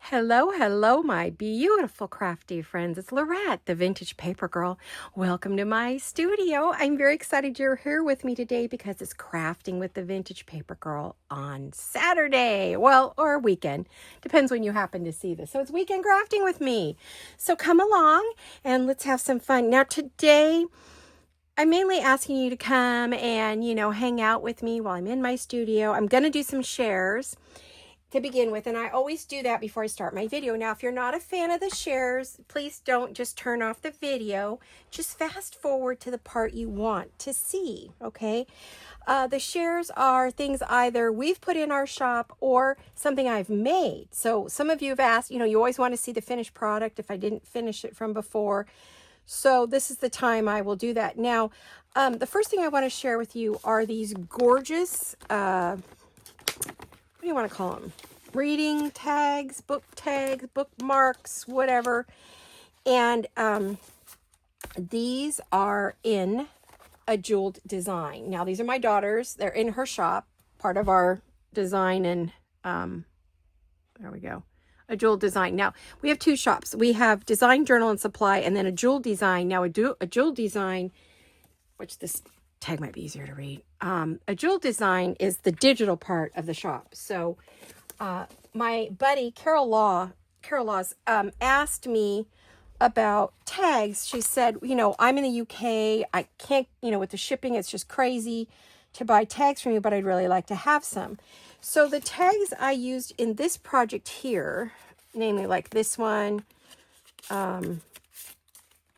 Hello, hello, my beautiful crafty friends. It's Laurette, the Vintage Paper Girl. Welcome to my studio. I'm very excited you're here with me today because it's Crafting with the Vintage Paper Girl on Saturday. Well, or weekend. Depends when you happen to see this. So it's weekend crafting with me. So come along and let's have some fun. Now today, I'm mainly asking you to come and, hang out with me while I'm in my studio. I'm going to do some shares to begin with, and I always do that before I start my video. Now, if you're not a fan of the shares, please don't just turn off the video. Just fast forward to the part you want to see, okay? The shares are things either we've put in our shop or something I've made. So some of you have asked, you always want to see the finished product if I didn't finish it from before. So this is the time I will do that. Now, the first thing I want to share with you are these gorgeous, what do you want to call them? Reading tags, bookmarks, whatever. And these are in a jeweled design. Now, these are my daughter's. They're in her shop, part of our design, and there we go. A jeweled design. Now, we have two shops. We have Design Journal and Supply, and then a jeweled design. Now, a jeweled design, which this tag might be easier to read. A jeweled design is the digital part of the shop. So my buddy Carol Laws asked me about tags. She said, I'm in the UK. I can't, with the shipping, it's just crazy to buy tags from you, but I'd really like to have some. So the tags I used in this project here, namely like this one, the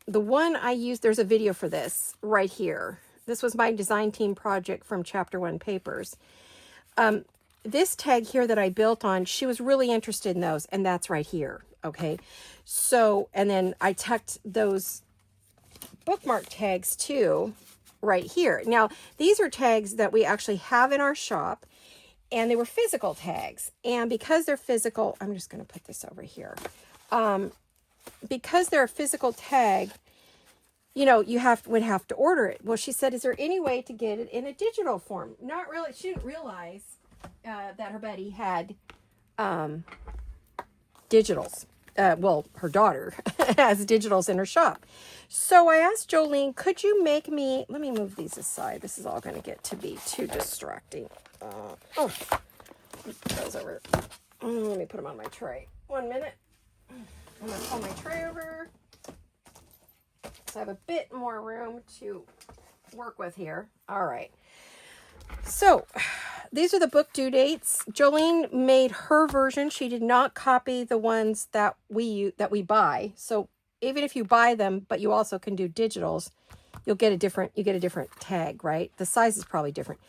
one I used, there's a video for this right here. This was my design team project from Chapter 1 Papers. This tag here that I built on, she was really interested in those, and that's right here, okay? So, and then I tucked those bookmark tags too right here. Now, these are tags that we actually have in our shop, and they were physical tags. And because they're physical, I'm just going to put this over here. Because they're a physical tag, you would have to order it. Well, she said, is there any way to get it in a digital form? Not really. She didn't realize that her buddy had digitals. Her daughter has digitals in her shop. So I asked Jolene, could you make me, let me move these aside. This is all going to get to be too distracting. Those over. Let me put them on my tray. 1 minute. I'm going to pull my tray over. So I have a bit more room to work with here. All right. So these are the book due dates. Jolene made her version. She did not copy the ones that we buy. So even if you buy them, but you also can do digitals, you get a different tag, right? The size is probably different.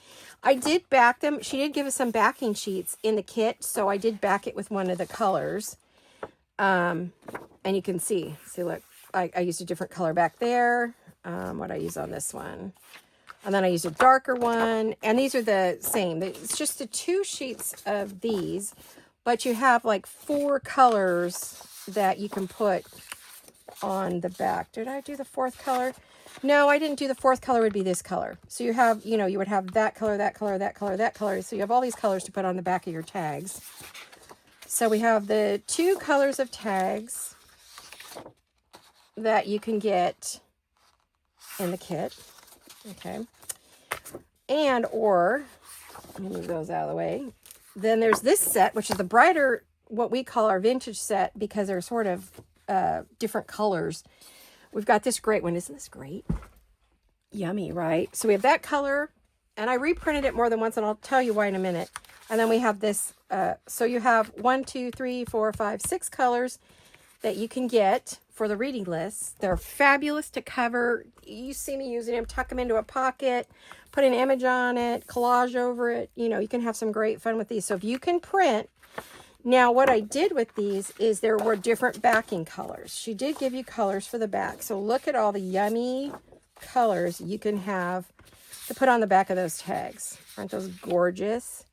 I did back them. She did give us some backing sheets in the kit, so I did back it with one of the colors. And you can see look, I used a different color back there. What I use on this one. And then I used a darker one. And these are the same. It's just the two sheets of these. But you have like 4 colors that you can put on the back. Did I do the 4th color? No, I didn't do the 4th color. Would be this color. So you have, you would have that color, that color, that color, that color. So you have all these colors to put on the back of your tags. So we have the 2 colors of tags that you can get in the kit. Okay. And, or, let me move those out of the way. Then there's this set, which is the brighter, what we call our vintage set, because they're sort of different colors. We've got this great one. Isn't this great? Yummy, right? So we have that color, and I reprinted it more than once, and I'll tell you why in a minute. And then we have this, so you have 1, 2, 3, 4, 5, 6 colors that you can get for the reading list. They're fabulous to cover. You see me using them, tuck them into a pocket, put an image on it, collage over it. You can have some great fun with these. So if you can print. Now, what I did with these is there were different backing colors. She did give you colors for the back. So look at all the yummy colors you can have to put on the back of those tags. Aren't those gorgeous?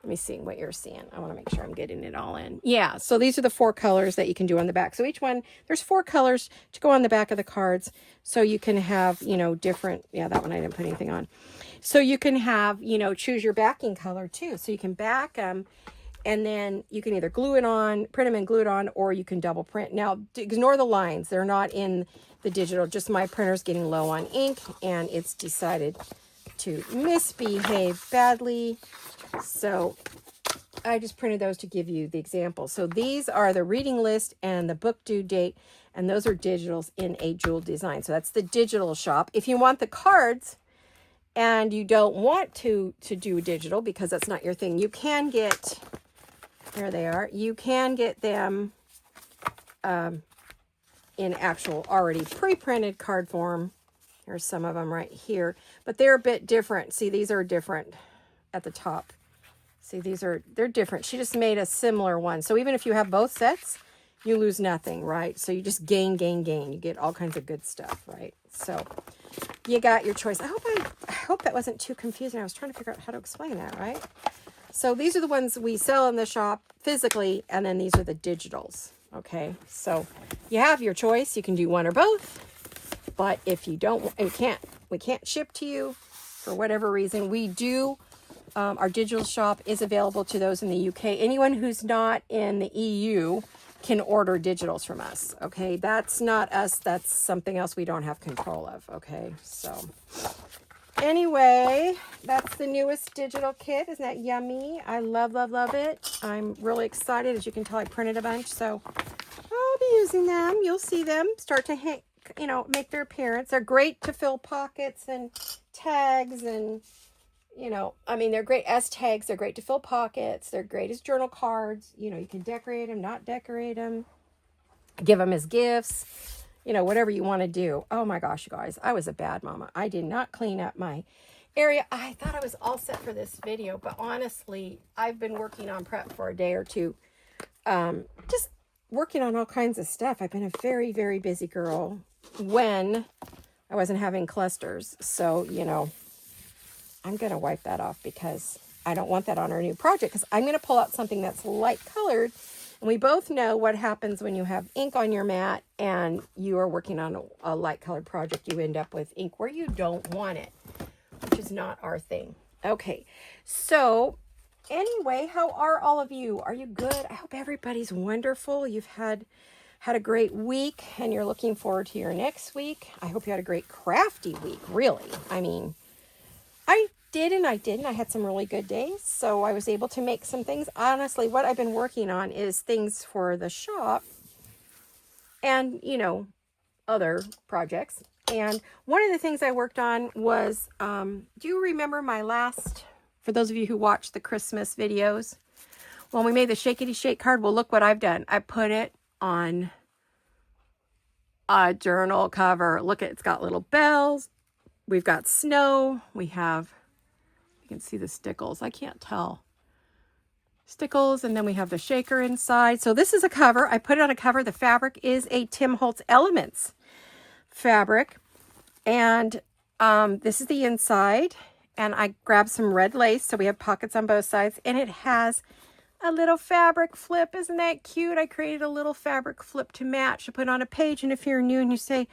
Let me see what you're seeing. I want to make sure I'm getting it all in. Yeah, so these are the 4 colors that you can do on the back. So each one, there's 4 colors to go on the back of the cards. So you can have, different, that one I didn't put anything on. So you can have, choose your backing color too. So you can back them And then you can either glue it on, print them and glue it on, or you can double print. Now, ignore the lines. They're not in the digital. Just my printer's getting low on ink, and it's decided to misbehave badly. So I just printed those to give you the example. So these are the reading list and the book due date, and those are digitals in a jeweled design. So that's the digital shop. If you want the cards and you don't want to do digital because that's not your thing, you can get, there they are, you can get them in actual already pre-printed card form. There's some of them right here, but they're a bit different. See, these are different at the top. See, they're different. She just made a similar one. So even if you have both sets, you lose nothing, right? So you just gain. You get all kinds of good stuff, right? So you got your choice. I hope that wasn't too confusing. I was trying to figure out how to explain that, right? So these are the ones we sell in the shop physically, and then these are the digitals, okay? So you have your choice. You can do one or both, but if you don't, we can't ship to you for whatever reason. We do. Our digital shop is available to those in the UK. Anyone who's not in the EU can order digitals from us, okay? That's not us. That's something else we don't have control of, okay? So anyway, that's the newest digital kit. Isn't that yummy? I love it. I'm really excited. As you can tell, I printed a bunch, so I'll be using them. You'll see them start to hang, make their appearance. They're great to fill pockets and tags and they're great as tags. They're great to fill pockets. They're great as journal cards. You can decorate them, not decorate them, give them as gifts, whatever you want to do. Oh my gosh, you guys, I was a bad mama. I did not clean up my area. I thought I was all set for this video, but honestly, I've been working on prep for a day or two. Just working on all kinds of stuff. I've been a very, very busy girl when I wasn't having clusters. So, I'm going to wipe that off because I don't want that on our new project, because I'm going to pull out something that's light colored. And we both know what happens when you have ink on your mat and you are working on a light colored project. You end up with ink where you don't want it, which is not our thing. Okay, so anyway, how are all of you? Are you good? I hope everybody's wonderful. You've had a great week and you're looking forward to your next week. I hope you had a great crafty week, really. I mean, I did and I didn't. I had some really good days, so I was able to make some things. Honestly, what I've been working on is things for the shop and, other projects. And one of the things I worked on was, do you remember for those of you who watched the Christmas videos, when we made the Shakety Shake card? Well, look what I've done. I put it on a journal cover. Look, it's got little bells. We've got snow. We have, you can see the stickles. I can't tell. Stickles, and then we have the shaker inside. So this is a cover. I put it on a cover. The fabric is a Tim Holtz Elements fabric. And this is the inside. And I grabbed some red lace, so we have pockets on both sides. And it has a little fabric flip. Isn't that cute? I created a little fabric flip to match to put on a page. And if you're new and you say,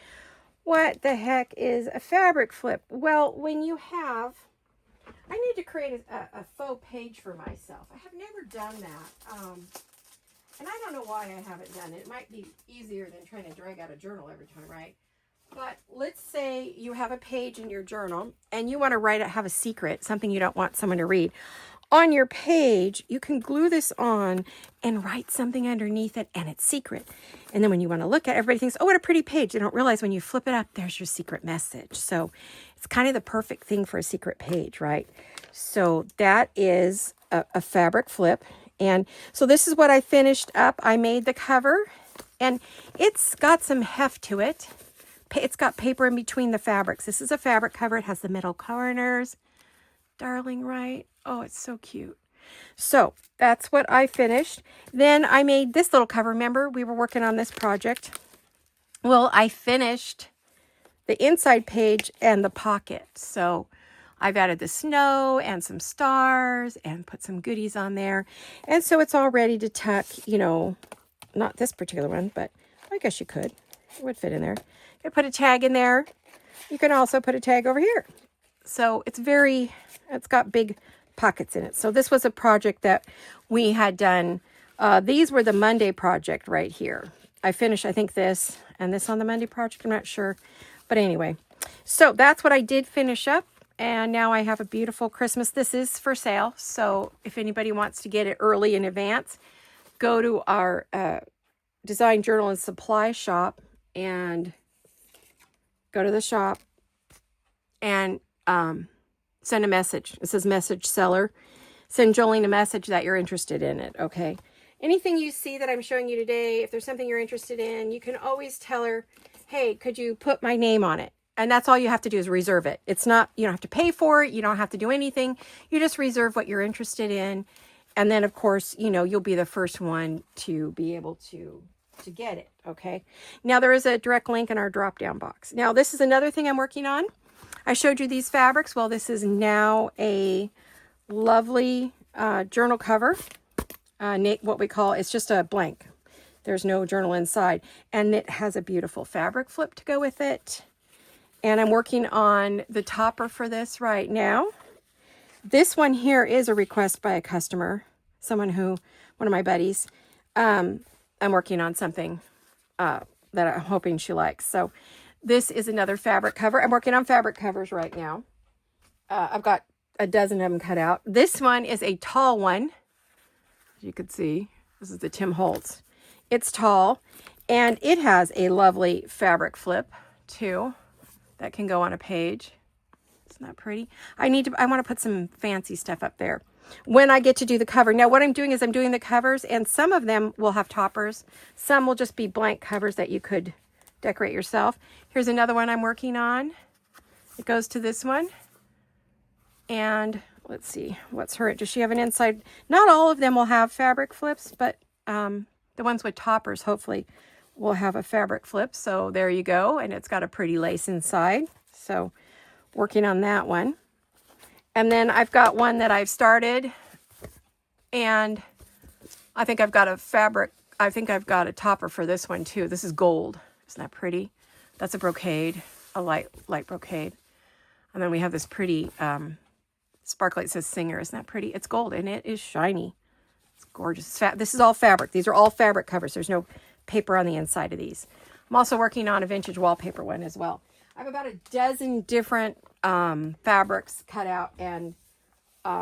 what the heck is a fabric flip? Well, when you have, I need to create a faux page for myself. I have never done that. And I don't know why I haven't done it. It might be easier than trying to drag out a journal every time, right? But let's say you have a page in your journal and you want to have a secret, something you don't want someone to read. On your page, you can glue this on and write something underneath it, and it's secret. And then when you want to look at it, everybody thinks, oh, what a pretty page. They don't realize when you flip it up, there's your secret message. So it's kind of the perfect thing for a secret page, right? So that is a fabric flip. And so this is what I finished up. I made the cover, and it's got some heft to it. It's got paper in between the fabrics. This is a fabric cover. It has the middle corners. Darling, right? Oh, it's so cute. So that's what I finished. Then I made this little cover. Remember, we were working on this project. Well, I finished the inside page and the pocket. So I've added the snow and some stars and put some goodies on there. And so it's all ready to tuck, not this particular one, but I guess you could. It would fit in there. You could put a tag in there. You can also put a tag over here. So it's got big pockets in it. So this was a project that we had done. These were the Monday project right here. I finished, I think, this and this on the Monday project. I'm not sure. But anyway, so that's what I did finish up. And now I have a beautiful Christmas. This is for sale. So if anybody wants to get it early in advance, go to our Design Journal and Supply shop and go to the shop and send a message. It says message seller. Send Jolene a message that you're interested in it, okay? Anything you see that I'm showing you today, if there's something you're interested in, you can always tell her, hey, could you put my name on it? And that's all you have to do is reserve it. It's not, you don't have to pay for it. You don't have to do anything. You just reserve what you're interested in. And then, of course, you know, you'll be the first one to be able to get it, okay? Now, there is a direct link in our drop-down box. Now, this is another thing I'm working on. I showed you these fabrics. Well, this is now a lovely journal cover. What we call, it's just a blank. There's no journal inside. And it has a beautiful fabric flip to go with it. And I'm working on the topper for this right now. This one here is a request by a customer, one of my buddies. I'm working on something that I'm hoping she likes. So this is another fabric cover. I'm working on fabric covers right now. I've got a dozen of them cut out. This one is a tall one. As you can see, this is the Tim Holtz. It's tall, and it has a lovely fabric flip too that can go on a page. Isn't that pretty? I want to put some fancy stuff up there when I get to do the cover. Now, what I'm doing is I'm doing the covers, and some of them will have toppers. Some will just be blank covers that you could decorate yourself. Here's another one I'm working on. It goes to this one. And let's see, what's her? Does she have an inside? Not all of them will have fabric flips, but the ones with toppers hopefully will have a fabric flip. So there you go. And it's got a pretty lace inside. So working on that one. And then I've got one that I've started, and I think I've got a topper for this one too. This is gold. Isn't that pretty? That's a brocade, a light brocade. And then we have this pretty sparkle. It says Singer. Isn't that pretty? It's gold, and it is shiny. It's gorgeous. This is all fabric. These are all fabric covers. There's no paper on the inside of these. I'm also working on a vintage wallpaper one as well. I have about a dozen different fabrics cut out and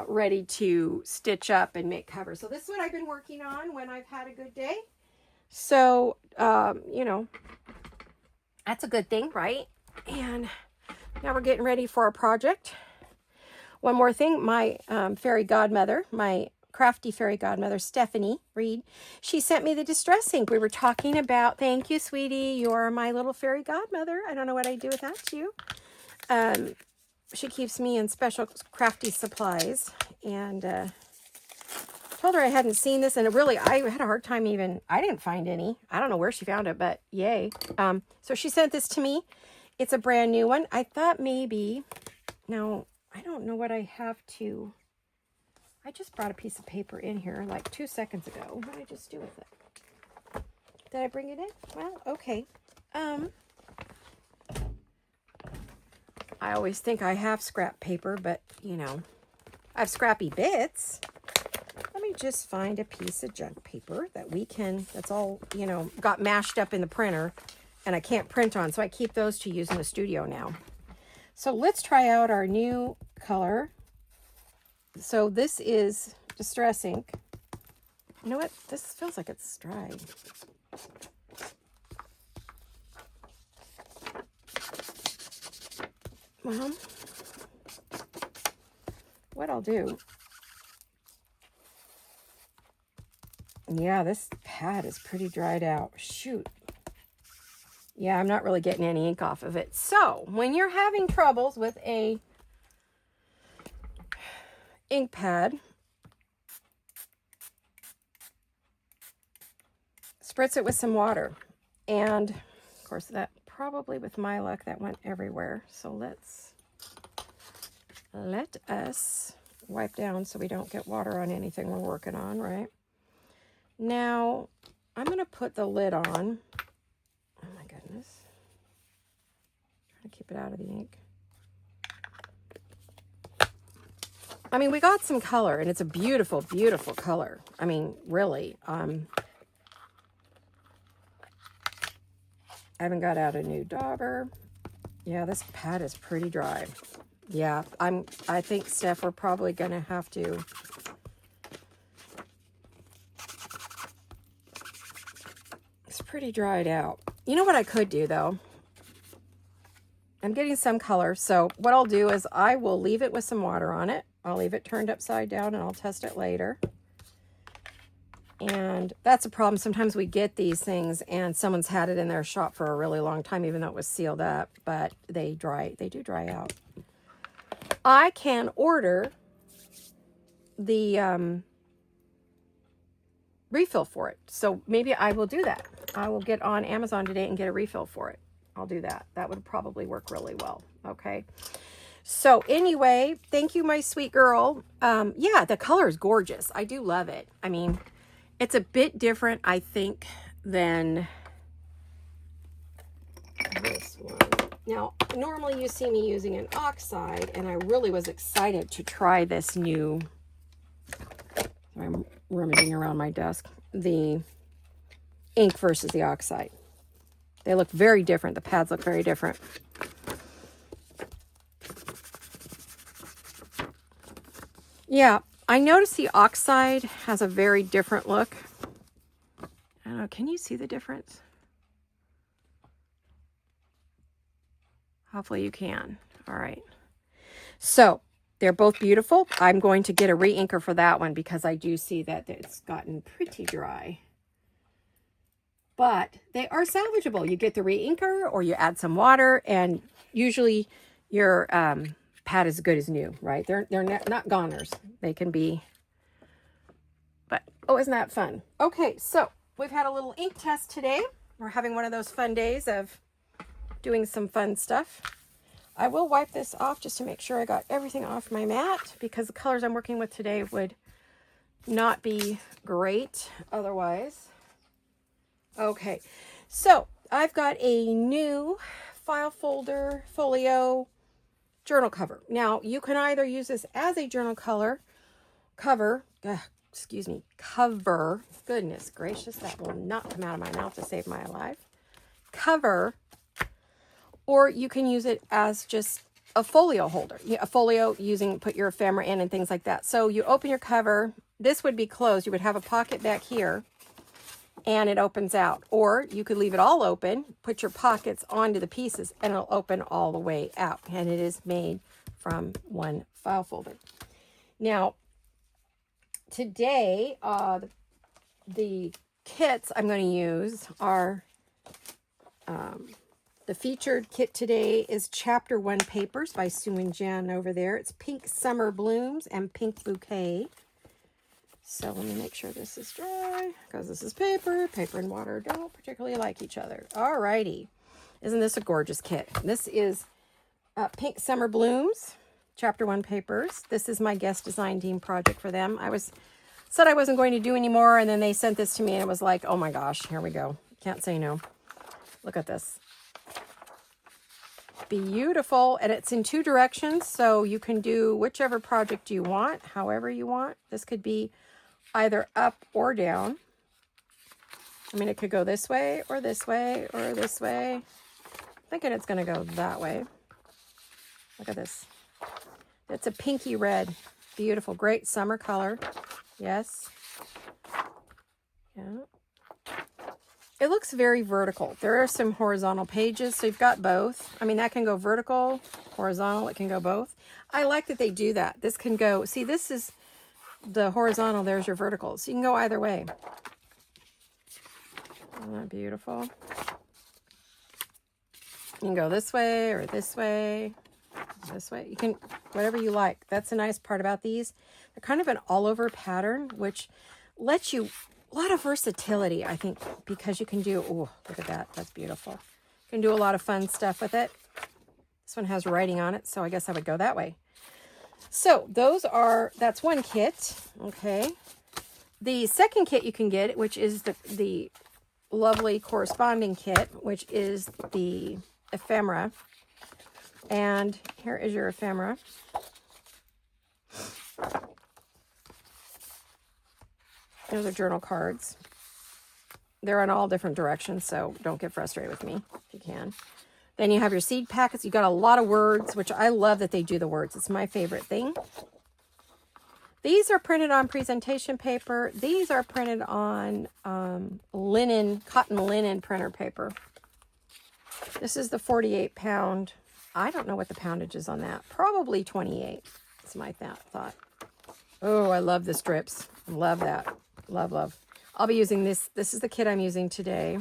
ready to stitch up and make covers. So this is what I've been working on when I've had a good day. So, you know, that's a good thing, right? And now we're getting ready for a project. One more thing, my fairy godmother, my crafty fairy godmother, Stephanie Reed, she sent me the distress ink. We were talking about, thank you, sweetie, you're my little fairy godmother. I don't know what I'd do without you. She keeps me in special crafty supplies, and told her I hadn't seen this, and really, I had a hard time I didn't find any. I don't know where she found it, but yay. So she sent this to me. It's a brand new one. I thought maybe, no, I don't know what I have to, I just brought a piece of paper in here like 2 seconds ago. What did I just do with it? Did I bring it in? Well, okay. I always think I have scrap paper, but, you know, I have scrappy bits. Let me just find a piece of junk paper that's all, you know, got mashed up in the printer and I can't print on. So I keep those to use in the studio now. So let's try out our new color. So this is Distress Ink. You know what? This feels like it's dry. Well, what I'll do, yeah, this pad is pretty dried out. Shoot. Yeah, I'm not really getting any ink off of it. So when you're having troubles with a ink pad, spritz it with some water. And of course, that probably, with my luck, that went everywhere. So let us wipe down so we don't get water on anything we're working on, right? Now, I'm going to put the lid on. Oh my goodness. Trying to keep it out of the ink. I mean, we got some color, and it's a beautiful, beautiful color. I mean, really. I haven't got out a new dauber. Yeah, this pad is pretty dry. Yeah, I think, Steph, we're probably going to have to... It's pretty dried out. You know what I could do, though? I'm getting some color, so what I'll do is I will leave it with some water on it. I'll leave it turned upside down, and I'll test it later. And that's a problem. Sometimes we get these things, and someone's had it in their shop for a really long time, even though it was sealed up, but they do dry out. I can order the refill for it, so maybe I will do that. I will get on Amazon today and get a refill for it. I'll do that. That would probably work really well. Okay. So anyway, thank you, my sweet girl. Yeah, the color is gorgeous. I do love it. I mean, it's a bit different, I think, than this one. Now, normally you see me using an oxide, and I really was excited to try this new, I'm rummaging around my desk, the ink versus the oxide. They look very different. The pads look very different. Yeah, I noticed the oxide has a very different look. I don't know, can you see the difference? Hopefully you can. All right. So they're both beautiful. I'm going to get a re-inker for that one because I do see that it's gotten pretty dry. But they are salvageable. You get the re-inker or you add some water, and usually your pad is as good as new, right? They're not goners. They can be, but oh, isn't that fun? Okay, so we've had a little ink test today. We're having one of those fun days of doing some fun stuff. I will wipe this off just to make sure I got everything off my mat, because the colors I'm working with today would not be great otherwise. Okay, so I've got a new file folder folio journal cover. Now, you can either use this as a journal cover. Goodness gracious, that will not come out of my mouth to save my life. Cover, or you can use it as just a folio holder. A folio put your ephemera in and things like that. So you open your cover. This would be closed. You would have a pocket back here, and it opens out. Or you could leave it all open, put your pockets onto the pieces, and it'll open all the way out. And it is made from one file folder. Now, today, the kits I'm going to use are, the featured kit today is Chapter 1 Papers by Sue and Jan over there. It's Pink Summer Blooms and Pink Bouquet. So let me make sure this is dry, because this is paper. Paper and water don't particularly like each other. Alrighty. Isn't this a gorgeous kit? This is Pink Summer Blooms, Chapter 1 Papers. This is my guest design team project for them. Said I wasn't going to do anymore, and then they sent this to me, and it was like, oh my gosh, here we go. Can't say no. Look at this. Beautiful, and it's in 2 directions, so you can do whichever project you want, however you want. This could be either up or down. I mean, it could go this way or this way or this way. I'm thinking it's going to go that way. Look at this. It's a pinky red. Beautiful, great summer color. Yes. Yeah. It looks very vertical. There are some horizontal pages, so you've got both. I mean, that can go vertical, horizontal, it can go both. I like that they do that. This can go, see, this is the horizontal, there's your vertical. So you can go either way. Isn't that beautiful? You can go this way or this way, this way. You can, whatever you like. That's the nice part about these. They're kind of an all-over pattern, which lets you a lot of versatility, I think, because you can do, oh, look at that. That's beautiful. You can do a lot of fun stuff with it. This one has writing on it, so I guess I would go that way. So that's one kit, okay. The second kit you can get, which is the lovely corresponding kit, which is the ephemera. And here is your ephemera. Those are journal cards. They're in all different directions, so don't get frustrated with me if you can. Then you have your seed packets. You got a lot of words, which I love that they do the words. It's my favorite thing. These are printed on presentation paper. These are printed on linen, cotton linen printer paper. This is the 48 pound. I don't know what the poundage is on that. Probably 28. That's my thought. Oh, I love the strips. Love that. Love, love. I'll be using this. This is the kit I'm using today.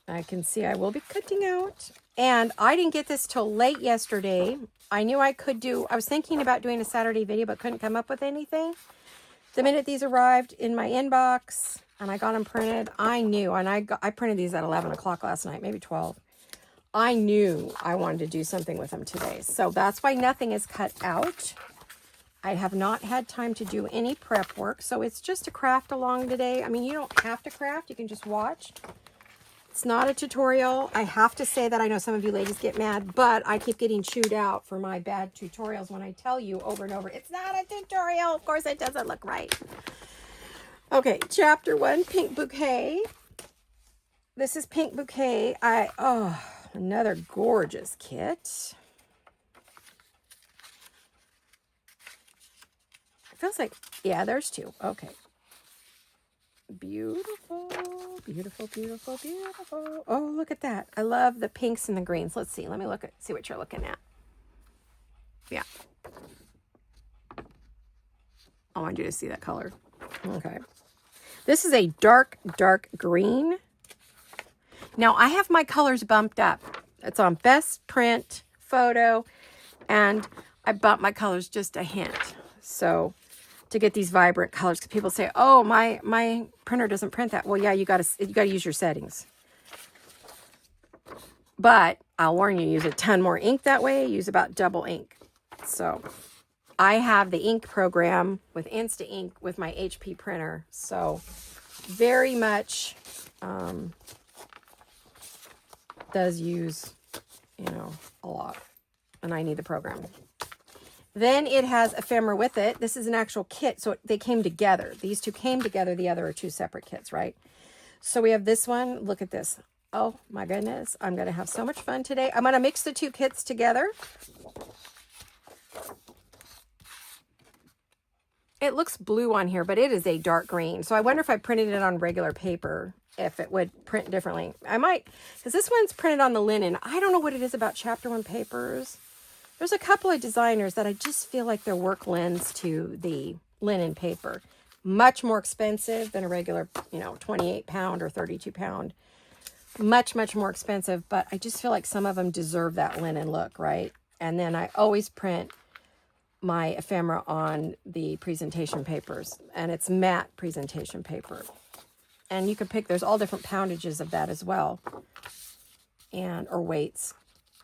I can see I will be cutting out. And I didn't get this till late yesterday. I knew I could do, I was thinking about doing a Saturday video, but couldn't come up with anything. The minute these arrived in my inbox and I got them printed, I knew, and I printed these at 11 o'clock last night, maybe 12. I knew I wanted to do something with them today. So that's why nothing is cut out. I have not had time to do any prep work. So it's just a craft along today. I mean, you don't have to craft. You can just watch. It's not a tutorial. I have to say that I know some of you ladies get mad, but I keep getting chewed out for my bad tutorials when I tell you over and over, it's not a tutorial. Of course, it doesn't look right. Okay, chapter 1, Pink Bouquet. This is Pink Bouquet. Another gorgeous kit. It feels like, yeah, there's two. Okay. Beautiful, beautiful, beautiful, beautiful. Oh, look at that. I love the pinks and the greens. Let's see. Let me see what you're looking at. Yeah. I want you to see that color. Okay. This is a dark, dark green. Now, I have my colors bumped up. It's on best print photo, and I bumped my colors just a hint. So, to get these vibrant colors, because people say, oh, my printer doesn't print that. Well, yeah, you gotta use your settings. But I'll warn you, use a ton more ink that way. Use about double ink. So I have the ink program with Insta Ink with my HP printer. So very much does use, a lot. And I need the program. Then it has ephemera with it. This is an actual kit, so they came together. These two came together. The other are two separate kits, right? So we have this one. Look at this. Oh, my goodness. I'm going to have so much fun today. I'm going to mix the two kits together. It looks blue on here, but it is a dark green. So I wonder if I printed it on regular paper, if it would print differently. I might, because this one's printed on the linen. I don't know what it is about chapter 1 papers. There's a couple of designers that I just feel like their work lends to the linen paper. Much more expensive than a regular, 28 pound or 32 pound. Much, much more expensive, but I just feel like some of them deserve that linen look, right? And then I always print my ephemera on the presentation papers, and it's matte presentation paper. And you can pick, there's all different poundages of that as well, or weights,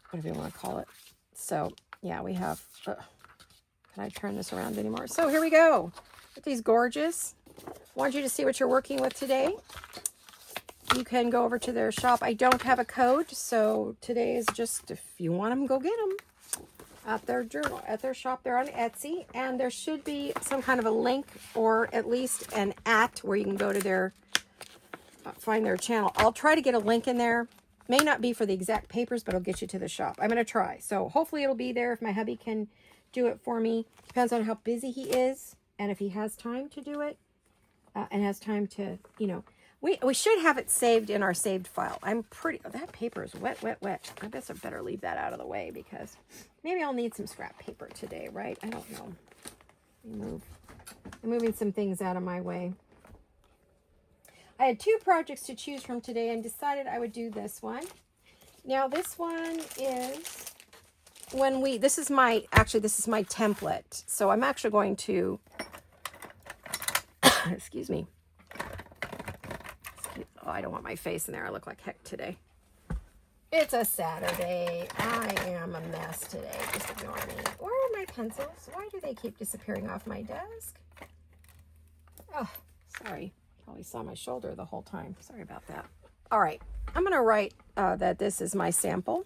whatever you want to call it. So, yeah, we have, can I turn this around anymore? So, here we go. With these gorgeous. I want you to see what you're working with today. You can go over to their shop. I don't have a code, so today is just, if you want them, go get them. At their shop. They're on Etsy. And there should be some kind of a link, or at least an @ where you can go to their, find their channel. I'll try to get a link in there. May not be for the exact papers, but I'll get you to the shop. I'm going to try. So hopefully it'll be there if my hubby can do it for me. Depends on how busy he is and if he has time to do it and has time to, we should have it saved in our saved file. That paper is wet, wet, wet. I guess I better leave that out of the way because maybe I'll need some scrap paper today, right? I don't know. I'm moving some things out of my way. I had 2 projects to choose from today and decided I would do this one. Now this one is this is my template. So I'm actually going to, excuse me. Oh, I don't want my face in there. I look like heck today. It's a Saturday. I am a mess today. Just ignore me. Where are my pencils? Why do they keep disappearing off my desk? Oh, sorry. Probably saw my shoulder the whole time. Sorry about that. All right. I'm going to write that this is my sample.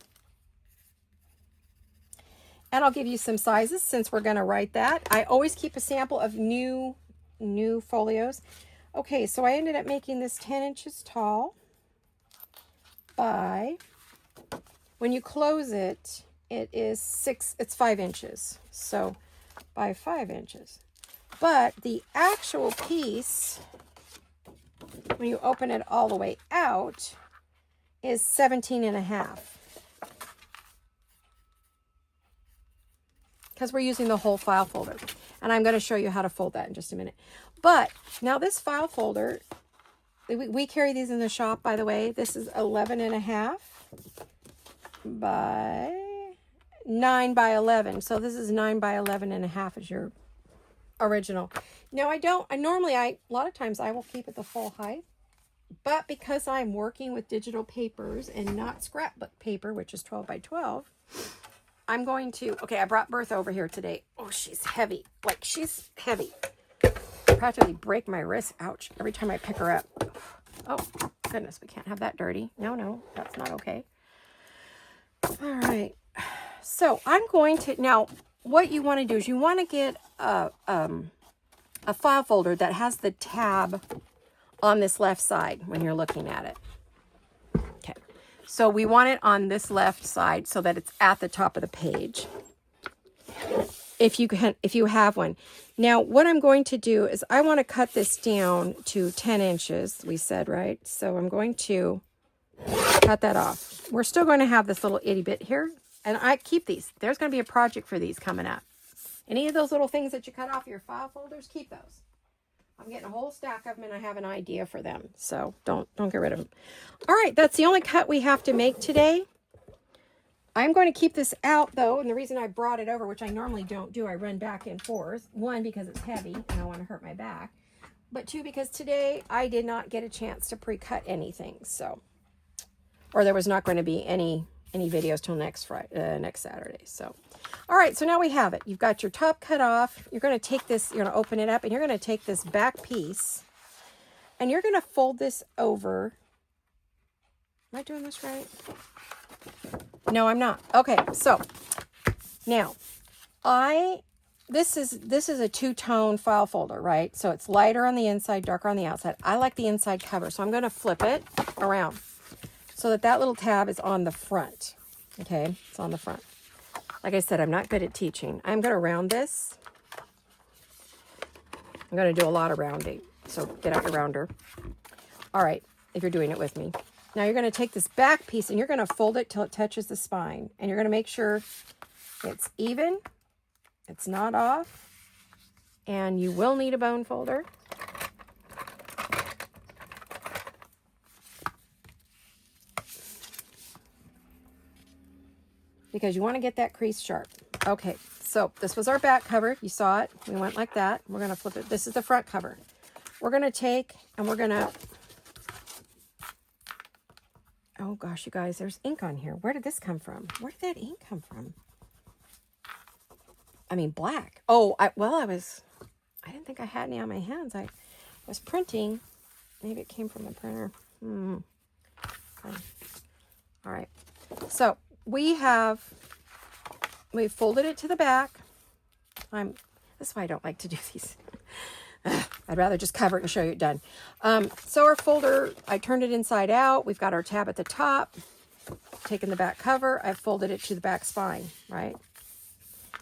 And I'll give you some sizes since we're going to write that. I always keep a sample of new folios. Okay, so I ended up making this 10 inches tall by, when you close it, it's 5 inches. So by 5 inches. But the actual piece, when you open it all the way out, is 17 and a half. Because we're using the whole file folder. And I'm going to show you how to fold that in just a minute. But now this file folder, we carry these in the shop, by the way. This is 11 and a half by 9 by 11. So this is 9 by 11 and a half is your original. Now a lot of times I will keep it the full height. But because I'm working with digital papers and not scrapbook paper, which is 12 by 12, I'm going to, okay, I brought Bertha over here today. Oh, she's heavy. Like, she's heavy. Practically break my wrist. Ouch. Every time I pick her up. Oh, goodness, we can't have that dirty. No, that's not okay. All right. So I'm going to, now, what you want to do is you want to get a file folder that has the tab on this left side when you're looking at it. Okay. So we want it on this left side so that it's at the top of the page. If you have one. Now, what I'm going to do is I want to cut this down to 10 inches, we said, right? So I'm going to cut that off. We're still going to have this little itty bit here. And I keep these. There's going to be a project for these coming up. Any of those little things that you cut off your file folders, keep those. I'm getting a whole stack of them and I have an idea for them. So don't get rid of them. All right, that's the only cut we have to make today. I'm going to keep this out though. And the reason I brought it over, which I normally don't do, I run back and forth. One, because it's heavy and I don't want to hurt my back. But two, because today I did not get a chance to pre-cut anything. So, or there was not going to be any videos till next Saturday. So, all right, so now we have it. You've got your top cut off. You're going to take this, you're going to open it up, and you're going to take this back piece, and you're going to fold this over. Am I doing this right? No, I'm not. Okay, so now this is a two-tone file folder, right? So it's lighter on the inside, darker on the outside. I like the inside cover, so I'm going to flip it around so that little tab is on the front. Okay, it's on the front. Like I said, I'm not good at teaching. I'm going to round this. I'm going to do a lot of rounding. So get out your rounder. All right, if you're doing it with me. Now you're going to take this back piece and you're going to fold it till it touches the spine. And you're going to make sure it's even. It's not off. And you will need a bone folder. Because you want to get that crease sharp. Okay, so this was our back cover. You saw it. We went like that. We're going to flip it. This is the front cover. We're going to take and we're going to... Oh gosh, you guys, there's ink on here. Where did this come from? Where did that ink come from? I mean, black. Oh, I didn't think I had any on my hands. I was printing. Maybe it came from the printer. Okay. All right. So we folded it to the back. That's why I don't like to do these. I'd rather just cover it and show you it done. So our folder, I turned it inside out. We've got our tab at the top. Taken the back cover. I've folded it to the back spine, right?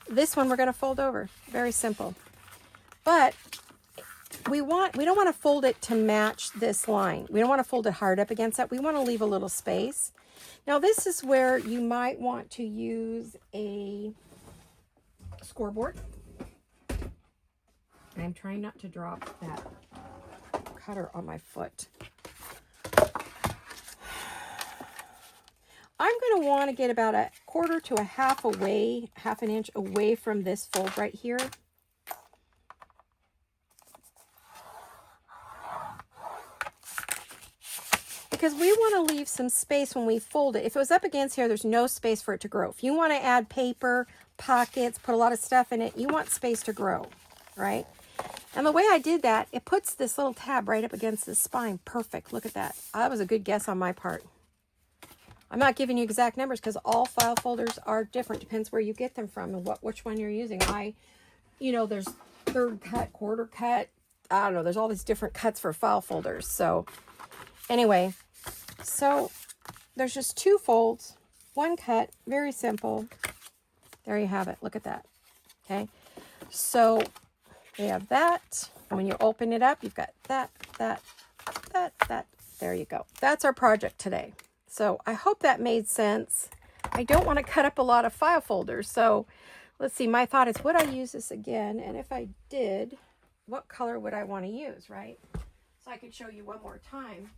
This one we're going to fold over. Very simple. But we don't want to fold it to match this line. We don't want to fold it hard up against that. We want to leave a little space. Now this is where you might want to use a scoreboard. I'm trying not to drop that cutter on my foot. I'm going to want to get about a quarter to a half an inch away from this fold right here. Because we want to leave some space when we fold it. If it was up against here, there's no space for it to grow. If you want to add paper, pockets, put a lot of stuff in it, you want space to grow, right? And the way I did that, it puts this little tab right up against the spine. Perfect. Look at that. That was a good guess on my part. I'm not giving you exact numbers because all file folders are different. Depends where you get them from and which one you're using. There's third cut, quarter cut. I don't know. There's all these different cuts for file folders. So anyway, so there's just 2 folds, 1 cut, very simple. There you have it. Look at that. Okay. So we have that. And when you open it up, you've got that. There you go. That's our project today. So I hope that made sense. I don't want to cut up a lot of file folders. So let's see. My thought is, would I use this again? And if I did, what color would I want to use, right? So I could show you one more time.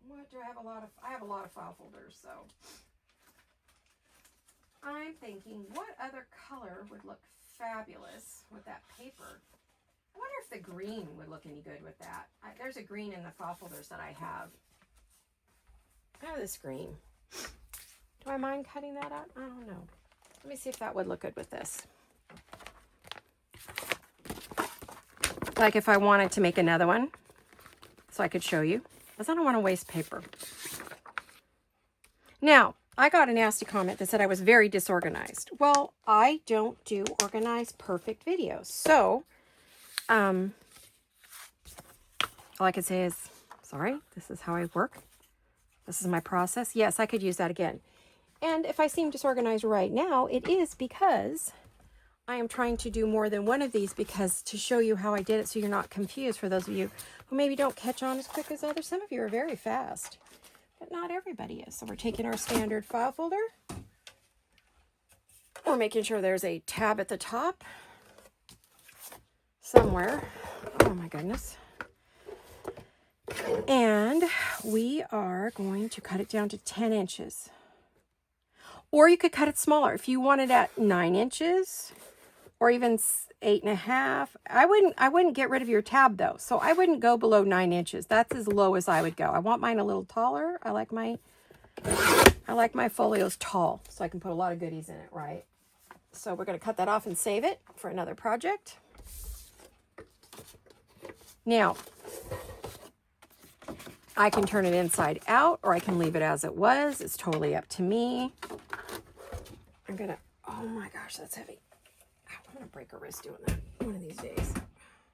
What do I have? I have a lot of file folders. So I'm thinking, what other color would look fabulous with that paper? I wonder if the green would look any good with that. There's a green in the file folders that I have. Oh, this green. Do I mind cutting that out? I don't know. Let me see if that would look good with this. Like if I wanted to make another one, so I could show you, because I don't want to waste paper. Now, I got a nasty comment that said I was very disorganized. Well, I don't do organized, perfect videos. So, all I could say is, sorry, this is how I work. This is my process. Yes, I could use that again. And if I seem disorganized right now, it is because I am trying to do more than one of these, because to show you how I did it so you're not confused, for those of you who maybe don't catch on as quick as others. Some of you are very fast, but not everybody is. So we're taking our standard file folder. We're making sure there's a tab at the top somewhere. Oh my goodness. And we are going to cut it down to 10 inches. Or you could cut it smaller. If you want it at 9 inches or even 8.5. I wouldn't get rid of your tab though. So I wouldn't go below 9 inches. That's as low as I would go. I want mine a little taller. I like my folios tall, so I can put a lot of goodies in it, right? So we're going to cut that off and save it for another project. Now, I can turn it inside out, or I can leave it as it was. It's totally up to me. I'm going to, oh my gosh, that's heavy. I'm going to break a wrist doing that one of these days.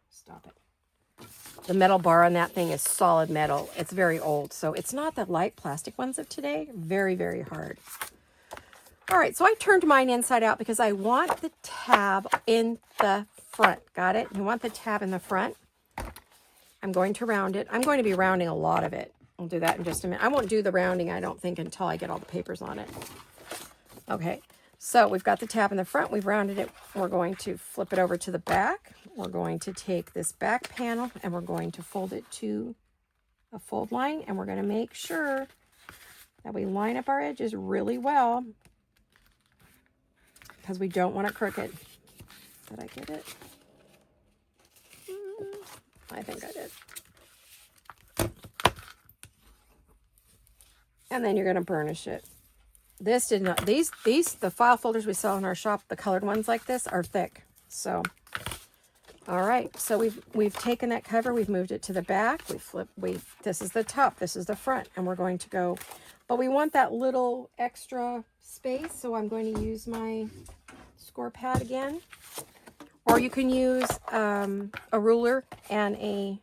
Stop it. The metal bar on that thing is solid metal. It's very old, so it's not the light plastic ones of today. Very, very hard. All right, so I turned mine inside out because I want the tab in the front. Got it? You want the tab in the front. I'm going to round it. I'm going to be rounding a lot of it. I'll do that in just a minute. I won't do the rounding, I don't think, until I get all the papers on it. Okay, so we've got the tab in the front. We've rounded it. We're going to flip it over to the back. We're going to take this back panel and we're going to fold it to a fold line. And we're going to make sure that we line up our edges really well, because we don't want it crooked. Did I get it? I think I did. And then you're going to burnish it. This did not, the file folders we sell in our shop, the colored ones like this, are thick. So, all right. So we've taken that cover, we've moved it to the back. This is the top, this is the front, and we're going to go, but we want that little extra space. So I'm going to use my score pad again. Or you can use a ruler and a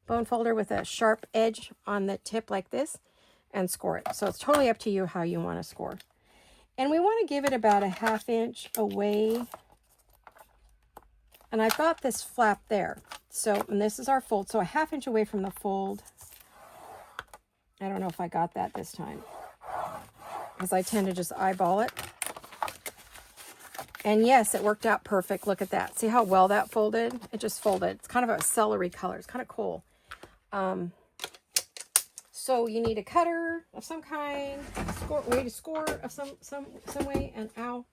bone folder with a sharp edge on the tip like this and score it. So it's totally up to you how you want to score. And we want to give it about a 1/2 inch away. And I've got this flap there. So, and this is our fold. So a 1/2 inch away from the fold. I don't know if I got that this time, because I tend to just eyeball it. And yes, it worked out perfect. Look at that. See how well that folded? It just folded. It's kind of a celery color. It's kind of cool. So you need a cutter of some kind, way to score of some way. And ow,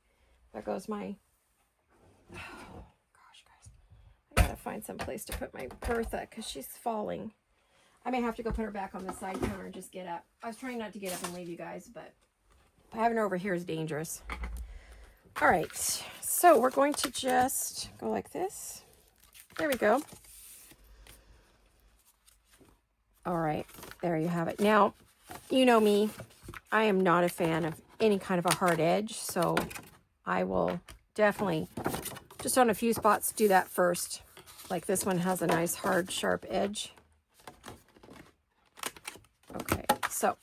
there goes my, oh gosh, guys. I gotta find some place to put my Bertha because she's falling. I may have to go put her back on the side counter and just get up. I was trying not to get up and leave you guys, but having her over here is dangerous. All right, so we're going to just go like this. There we go. All right, there you have it. Now, you know me, I am not a fan of any kind of a hard edge, so I will definitely, just on a few spots, do that first. Like this one has a nice hard, sharp edge. Okay, so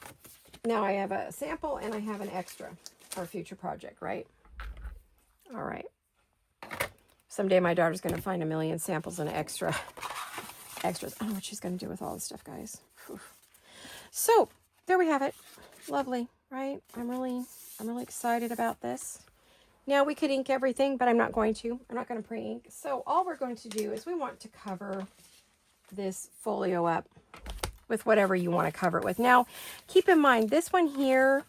now I have a sample and I have an extra for a future project, right? All right. Someday my daughter's going to find a million samples and extras. I don't know what she's going to do with all this stuff, guys. Whew. So there we have it. Lovely, right? I'm really excited about this. Now we could ink everything, but I'm not going to. I'm not going to pre-ink. So all we're going to do is we want to cover this folio up with whatever you want to cover it with. Now, keep in mind, this one here,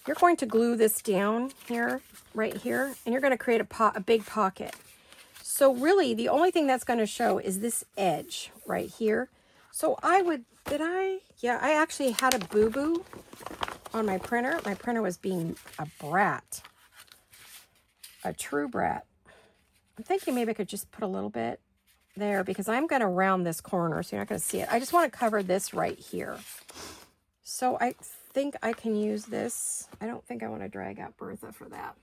you're going to glue this down here, right here, and you're going to create a big pocket. So really, the only thing that's going to show is this edge right here. So yeah, I actually had a boo-boo on my printer. My printer was being a brat, a true brat. I'm thinking maybe I could just put a little bit there because I'm going to round this corner, so you're not going to see it. I just want to cover this right here. So I think I can use this. I don't think I want to drag out Bertha for that.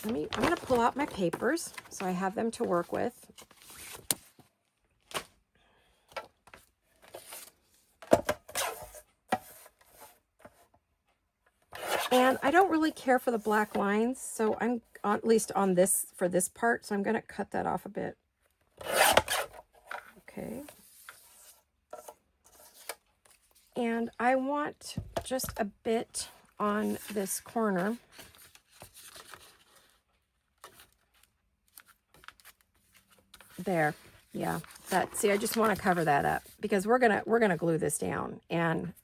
I'm going to pull out my papers so I have them to work with. And I don't really care for the black lines, so I'm at least on this for this part, so I'm going to cut that off a bit. Okay. And I want just a bit on this corner. There. Yeah. See, I just want to cover that up because we're going to glue this down, and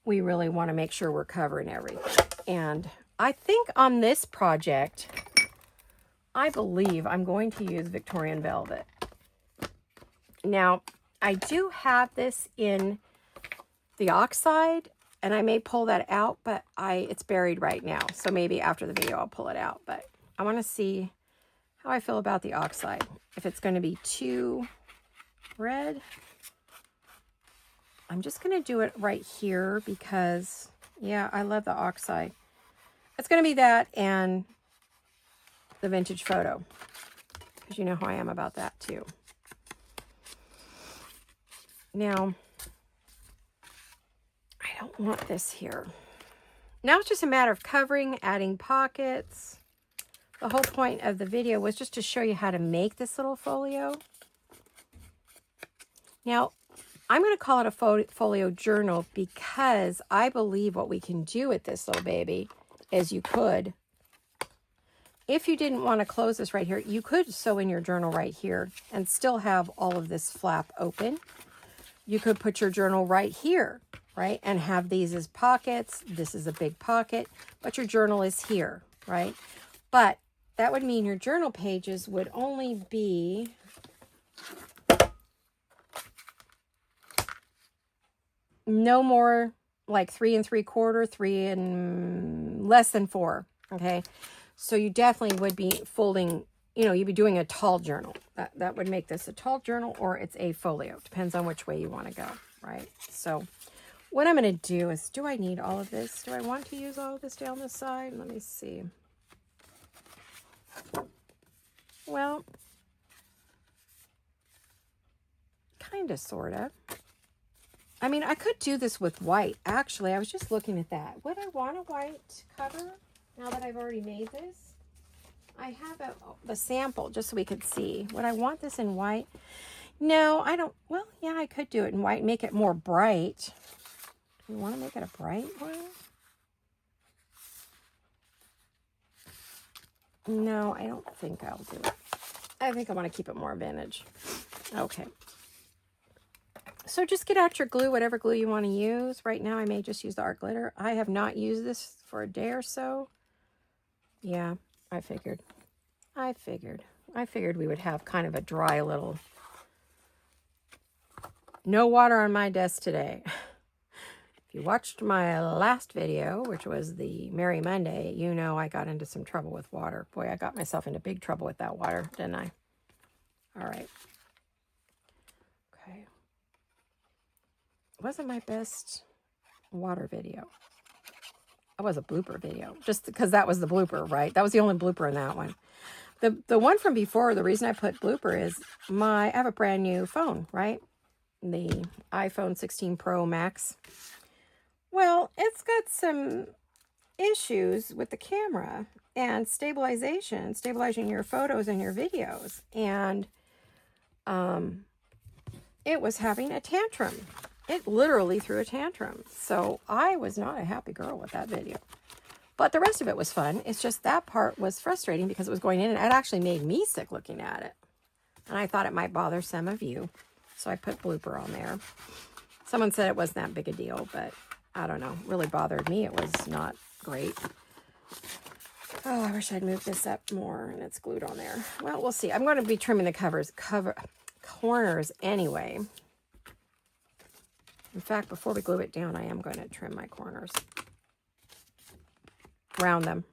we really want to make sure we're covering everything. And I think on this project, I believe I'm going to use Victorian Velvet. Now, I do have this in the oxide, and I may pull that out, but it's buried right now. So maybe after the video, I'll pull it out. But I want to see how I feel about the oxide. If it's going to be too red, I'm just going to do it right here because, yeah, I love the oxide. It's going to be that and the vintage photo, because you know how I am about that too. Now, I don't want this here. Now it's just a matter of covering, adding pockets. The whole point of the video was just to show you how to make this little folio. Now, I'm going to call it a folio journal because I believe what we can do with this little baby is you could, if you didn't want to close this right here, you could sew in your journal right here and still have all of this flap open. You could put your journal right here, right, and have these as pockets. This is a big pocket, but your journal is here, right? But that would mean your journal pages would only be no more like 3 3/4, 3 and less than 4. Okay. So you definitely would be folding, you'd be doing a tall journal. That would make this a tall journal, or it's a folio. Depends on which way you want to go. Right. So what I'm going to do is, do I need all of this? Do I want to use all of this down the side? Let me see. Well, kind of, sort of. I mean, I could do this with white. Actually, I was just looking at that. Would I want a white cover now that I've already made this? I have the sample just so we could see. Would I want this in white? No, I don't. Well, yeah, I could do it in white, make it more bright. You want to make it a bright one? No, I don't think I'll do it. I think I want to keep it more vintage. Okay. So just get out your glue, whatever glue you want to use. Right now, I may just use the art glitter. I have not used this for a day or so. Yeah, I figured we would have kind of a dry little... No water on my desk today. If you watched my last video, which was the Merry Monday, you know I got into some trouble with water. Boy, I got myself into big trouble with that water, didn't I? All right. wasn't my best water video. It was a blooper video, just because that was the blooper, right? That was the only blooper in that one. The one from before, the reason I put blooper is I have a brand new phone, right? The iPhone 16 Pro Max. Well, it's got some issues with the camera and stabilizing your photos and your videos. And it was having a tantrum. It literally threw a tantrum. So I was not a happy girl with that video. But the rest of it was fun. It's just that part was frustrating because it was going in and it actually made me sick looking at it. And I thought it might bother some of you. So I put blooper on there. Someone said it wasn't that big a deal, but I don't know. It really bothered me. It was not great. Oh, I wish I'd moved this up more and it's glued on there. Well, we'll see. I'm going to be trimming the corners anyway. In fact, before we glue it down, I am going to trim my corners. Round them.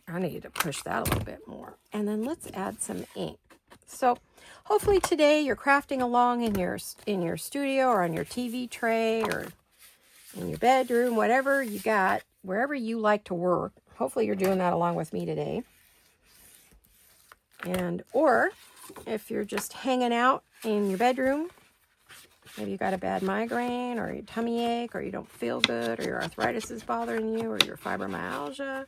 I need to push that a little bit more. And then let's add some ink. So hopefully today you're crafting along in your studio or on your TV tray or in your bedroom, whatever you got, wherever you like to work. Hopefully you're doing that along with me today. And or if you're just hanging out in your bedroom, maybe you got a bad migraine or your tummy ache or you don't feel good or your arthritis is bothering you or your fibromyalgia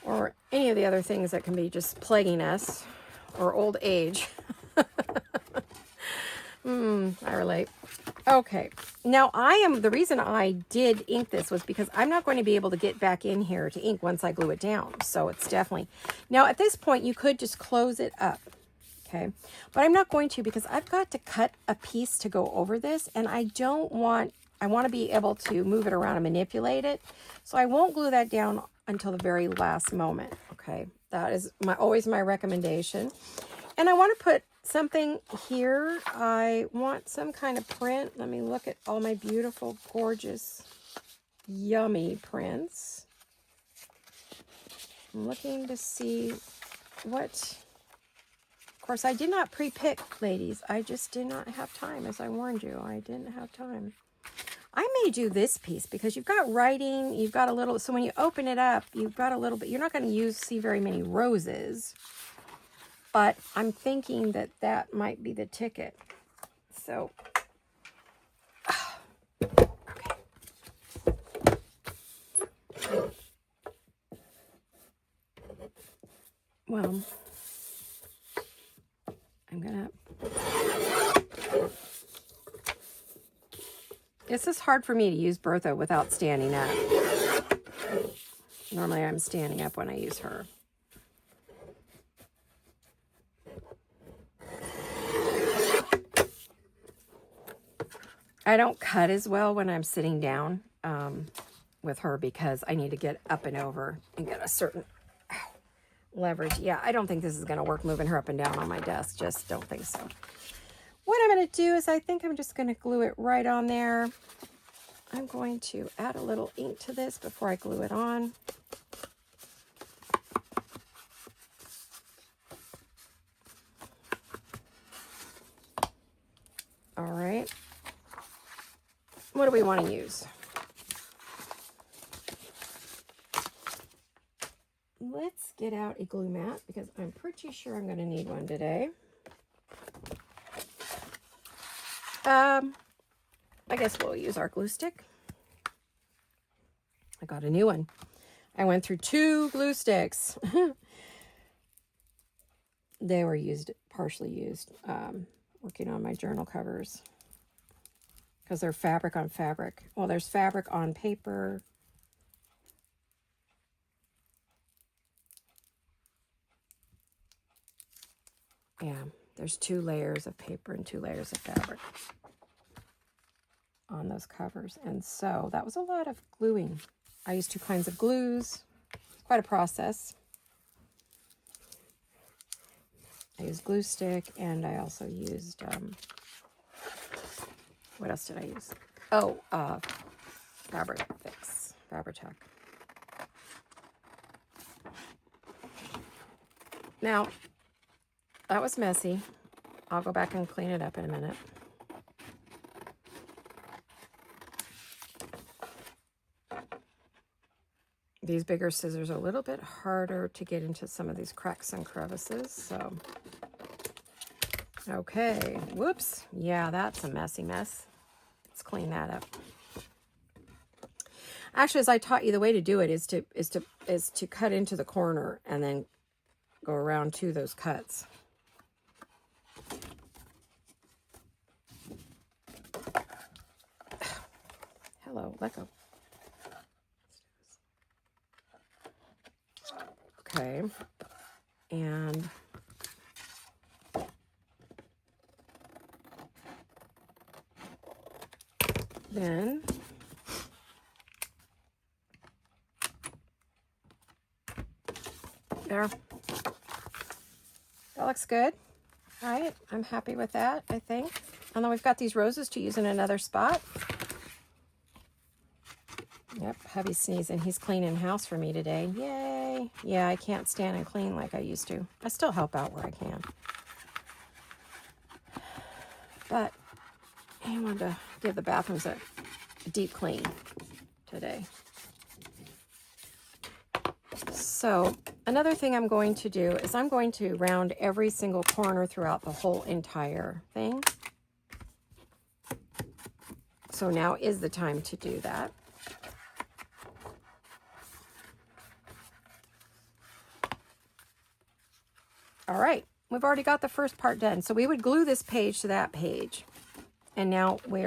or any of the other things that can be just plaguing us or old age. I relate. Okay. Now the reason I did ink this was because I'm not going to be able to get back in here to ink once I glue it down. So it's definitely, now at this point you could just close it up. Okay. But I'm not going to because I've got to cut a piece to go over this and I want to be able to move it around and manipulate it. So I won't glue that down until the very last moment. Okay. That is always my recommendation. And I want to put something here. I want some kind of print. Let me look at all my beautiful, gorgeous, yummy prints. I'm looking to see what... Of course, I did not pre-pick, ladies. I just did not have time, as I warned you. I didn't have time. I may do this piece because you've got writing, you've got a little... So when you open it up, you've got a little bit... You're not going to see very many roses. But I'm thinking that that might be the ticket. So, okay. Well, I'm gonna... This is hard for me to use Bertha without standing up. Normally I'm standing up when I use her. I don't cut as well when I'm sitting down with her because I need to get up and over and get a certain leverage. Yeah, I don't think this is going to work moving her up and down on my desk. Just don't think so. What I'm going to do is I think I'm just going to glue it right on there. I'm going to add a little ink to this before I glue it on. All right. What do we want to use? Let's get out a glue mat because I'm pretty sure I'm going to need one today. I guess we'll use our glue stick. I got a new one. I went through 2 glue sticks. They were partially used, working on my journal covers. Because they're fabric on fabric. Well, there's fabric on paper. Yeah, there's 2 layers of paper and 2 layers of fabric on those covers. And so that was a lot of gluing. I used 2 kinds of glues. It's quite a process. I used glue stick and I also used... what else did I use? Oh, Fabri-Tac. Now, that was messy. I'll go back and clean it up in a minute. These bigger scissors are a little bit harder to get into some of these cracks and crevices, so. Okay, whoops. Yeah, that's a messy mess. Let's clean that up. Actually, as I taught you, the way to do it is to cut into the corner and then go around to those cuts. Hello, let go. Okay, and then there. That looks good. All right, I'm happy with that, I think. And then we've got these roses to use in another spot. Yep, hubby's sneezing. He's cleaning house for me today. Yay. Yeah, I can't stand and clean like I used to. I still help out where I can. But I wanted to give the bathrooms a deep clean today. So another thing I'm going to do is I'm going to round every single corner throughout the whole entire thing. So now is the time to do that. All right, we've already got the first part done. So we would glue this page to that page. And now we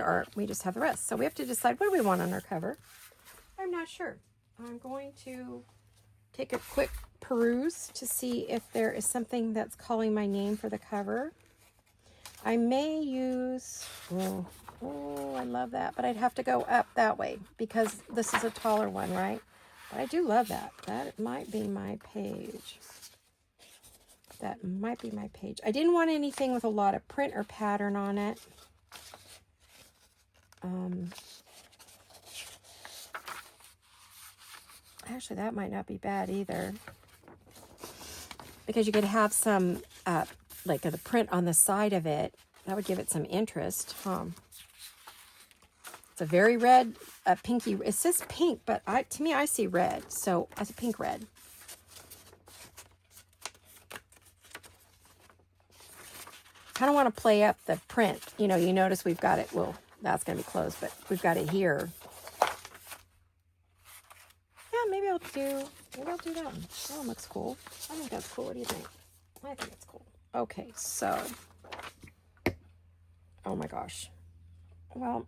just have the rest. So we have to decide, what do we want on our cover? I'm not sure. I'm going to take a quick peruse to see if there is something that's calling my name for the cover. I may use, oh, I love that, but I'd have to go up that way because this is a taller one, right? But I do love that. That might be my page. That might be my page. I didn't want anything with a lot of print or pattern on it. Actually, that might not be bad either. Because you could have some, like the print on the side of it. That would give it some interest, huh? It's a very red, pinky. It says pink, but to me, I see red. So, it's a pink red. Kind of want to play up the print. You know, you notice we've got it, well, that's going to be closed, but we've got it here. Yeah, maybe I'll do that one. That one looks cool. I think that's cool. What do you think? I think it's cool. Okay, so, oh my gosh. Well,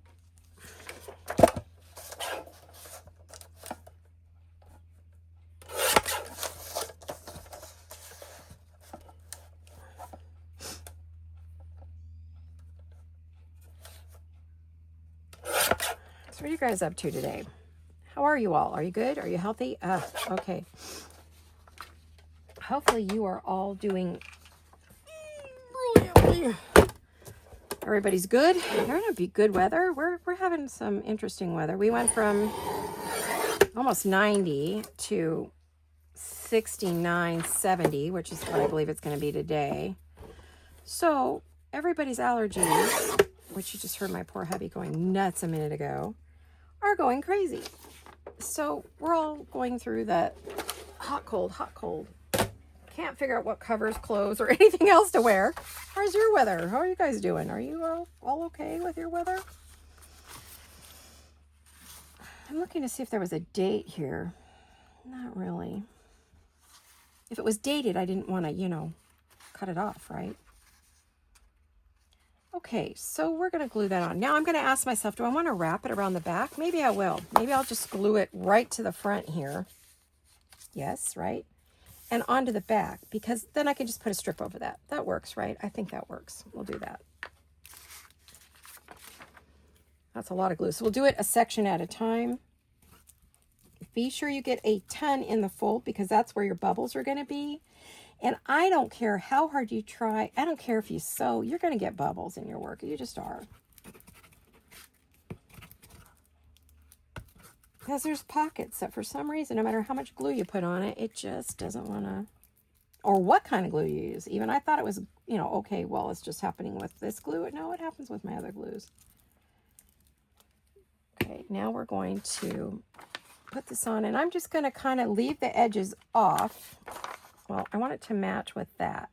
so what are you guys up to today? How are you all? Are you good? Are you healthy? Okay. Hopefully you are all doing brilliantly. Everybody's good. They're going to be good weather. We're having some interesting weather. We went from almost 90 to 69, 70, which is what I believe it's going to be today. So everybody's allergies, which you just heard my poor hubby going nuts a minute ago, are going crazy. So we're all going through the hot, cold, hot, cold. Can't figure out what covers, clothes, or anything else to wear. How's your weather? How are you guys doing? Are you all okay with your weather? I'm looking to see if there was a date here. Not really. If it was dated, I didn't want to, cut it off, right? Okay, so we're going to glue that on. Now I'm going to ask myself, do I want to wrap it around the back? Maybe I will. Maybe I'll just glue it right to the front here. Yes, right? And onto the back, because then I can just put a strip over that. That works, right? I think that works. We'll do that. That's a lot of glue. So we'll do it a section at a time. Be sure you get a ton in the fold because that's where your bubbles are going to be. And I don't care how hard you try. I don't care if you sew. You're going to get bubbles in your work. You just are. Because there's pockets that for some reason, no matter how much glue you put on it, it just doesn't want to or what kind of glue you use. Even I thought it was, you know, okay, well, it's just happening with this glue. No, it happens with my other glues. Okay, now we're going to put this on, and I'm just going to kind of leave the edges off. Well, I want it to match with that.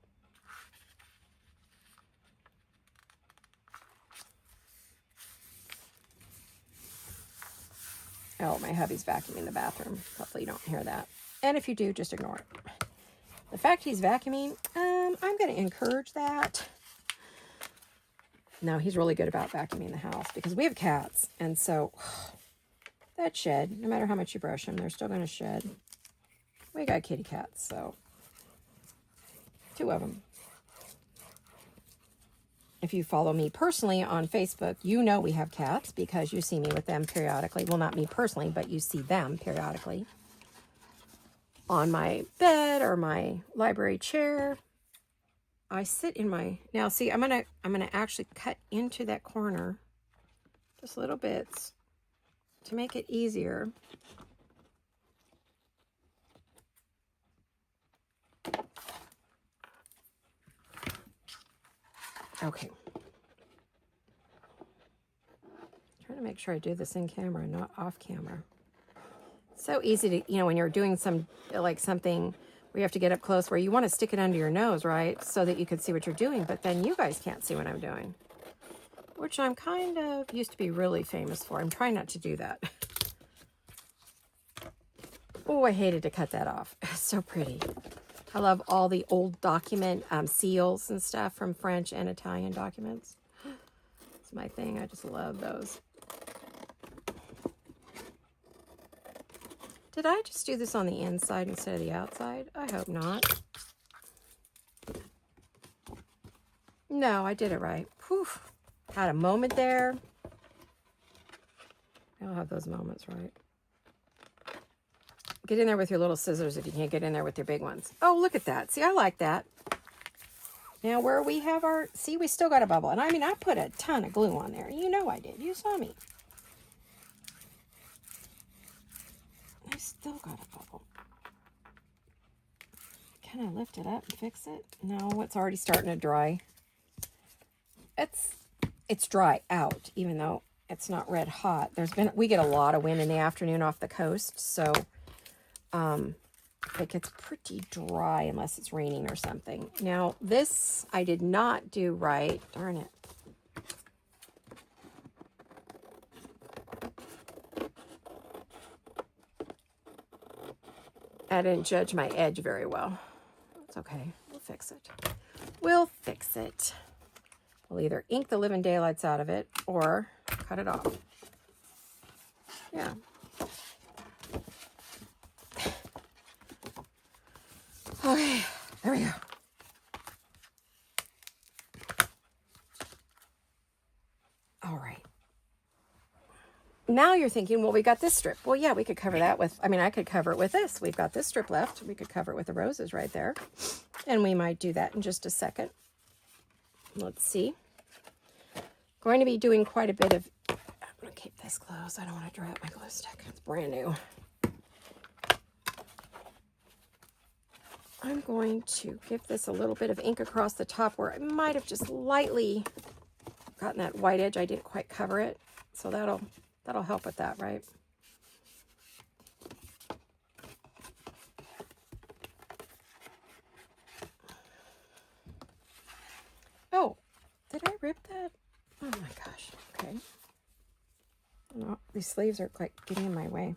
Oh, my hubby's vacuuming the bathroom. Hopefully you don't hear that. And if you do, just ignore it. The fact he's vacuuming, I'm going to encourage that. No, he's really good about vacuuming the house because we have cats. And so that shed, no matter how much you brush them, they're still going to shed. We got kitty cats, so 2 of them. If you follow me personally on Facebook, you know we have cats because you see me with them periodically. Well, not me personally, but you see them periodically on my bed or my library chair. I sit in my, now see, I'm gonna actually cut into that corner just little bits to make it easier. Okay. Trying to make sure I do this in camera, not off camera. So easy to, you know, when you're doing some, like something where you have to get up close where you want to stick it under your nose, right? So that you can see what you're doing, but then you guys can't see what I'm doing. Which I'm kind of used to be really famous for. I'm trying not to do that. Oh, I hated to cut that off. It's so pretty. I love all the old document seals and stuff from French and Italian documents. It's my thing. I just love those. Did I just do this on the inside instead of the outside? I hope not. No, I did it right. Whew. Had a moment there. I don't have those moments, right? Get in there with your little scissors if you can't get in there with your big ones. Oh, look at that. See, I like that. Now, where we have our... See, we still got a bubble. And I mean, I put a ton of glue on there. You know I did. You saw me. I still got a bubble. Can I lift it up and fix it? No, it's already starting to dry. It's dry out, even though it's not red hot. We get a lot of wind in the afternoon off the coast, so it gets pretty dry unless it's raining or something. Now, this I did not do right. Darn it. I didn't judge my edge very well. It's okay. We'll fix it. We'll fix it. We'll either ink the living daylights out of it or cut it off. Yeah. Okay, there we go. All right. Now you're thinking, well, we got this strip. Well, yeah, we could cover that with, I mean, I could cover it with this. We've got this strip left. We could cover it with the roses right there. And we might do that in just a second. Let's see. Going to be doing quite a bit of, I'm going to keep this closed. I don't want to dry up my glue stick. It's brand new. I'm going to give this a little bit of ink across the top where I might have just lightly gotten that white edge. I didn't quite cover it. So that'll help with that, right? Oh, did I rip that? Oh my gosh. Okay. No, these sleeves are like getting in my way.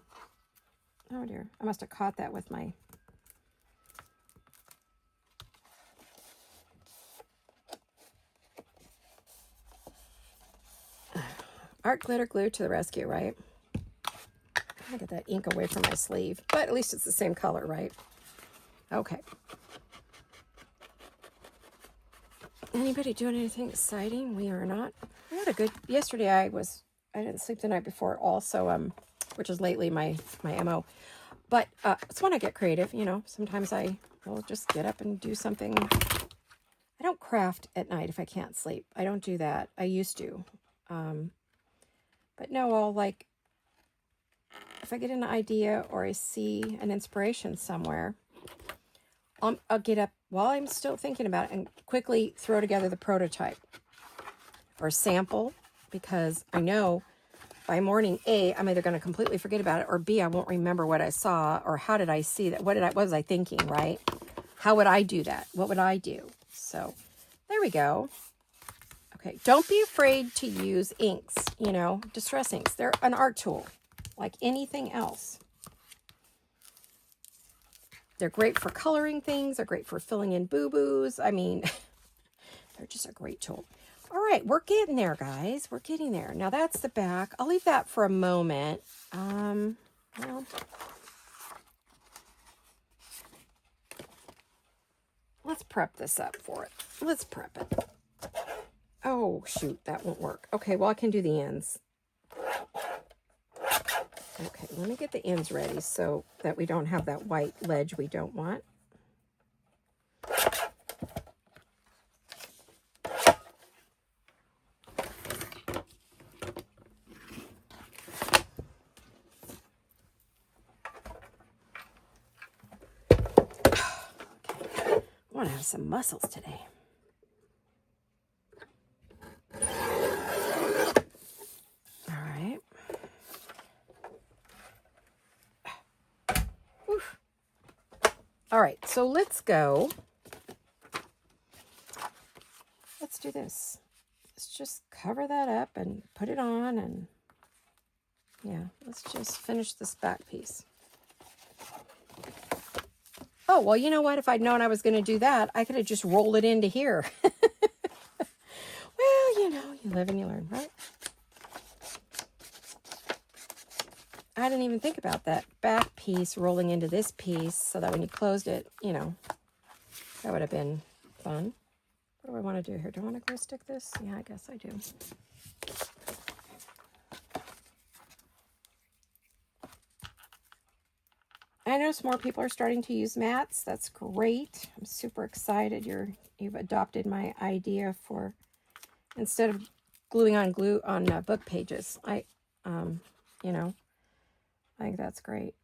Oh dear. I must have caught that with my... Art glitter glue to the rescue, right? I get that ink away from my sleeve, but at least it's the same color, right? Okay. Anybody doing anything exciting? We are not. I had a good, yesterday I didn't sleep the night before also, which is lately my MO. But it's when I get creative, you know, sometimes I will just get up and do something. I don't craft at night if I can't sleep. I don't do that. I used to. But no, I'll like, if I get an idea or I see an inspiration somewhere, I'll get up while I'm still thinking about it and quickly throw together the prototype or sample, because I know by morning A, I'm either going to completely forget about it, or B, I won't remember what I saw, or how did I see that? What was I thinking, right? How would I do that? What would I do? So there we go. Okay, don't be afraid to use inks, you know, distress inks. They're an art tool like anything else. They're great for coloring things. They're great for filling in boo-boos. I mean, they're just a great tool. All right, we're getting there, guys. We're getting there. Now, that's the back. I'll leave that for a moment. Well, let's prep this up for it. Let's prep it. Oh, shoot, that won't work. Okay, well, I can do the ends. Okay, let me get the ends ready so that we don't have that white ledge we don't want. I want to have some muscles today. All right. Oof. All right, so let's go. Let's do this. Let's just cover that up and put it on, and yeah, let's just finish this back piece. Oh, well, you know what? If I'd known I was going to do that, I could have just rolled it into here. Well, you know, you live and you learn, right? I didn't even think about that back piece rolling into this piece so that when you closed it, you know, that would have been fun. What do I want to do here? Do I want to glue stick this? Yeah, I guess I do. I notice more people are starting to use mats. That's great. I'm super excited. You've adopted my idea for, instead of gluing on book pages. You know, I think that's great.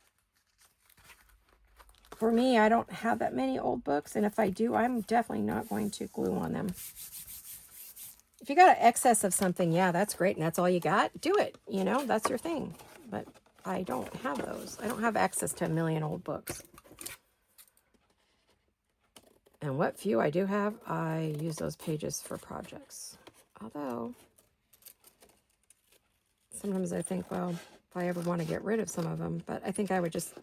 For me, I don't have that many old books, and if I do, I'm definitely not going to glue on them. If you got an excess of something, yeah, that's great, and that's all you got, do it. You know, that's your thing. But I don't have those. I don't have access to a million old books. And what few I do have, I use those pages for projects. Although, sometimes I think, well, if I ever want to get rid of some of them, but I think I would just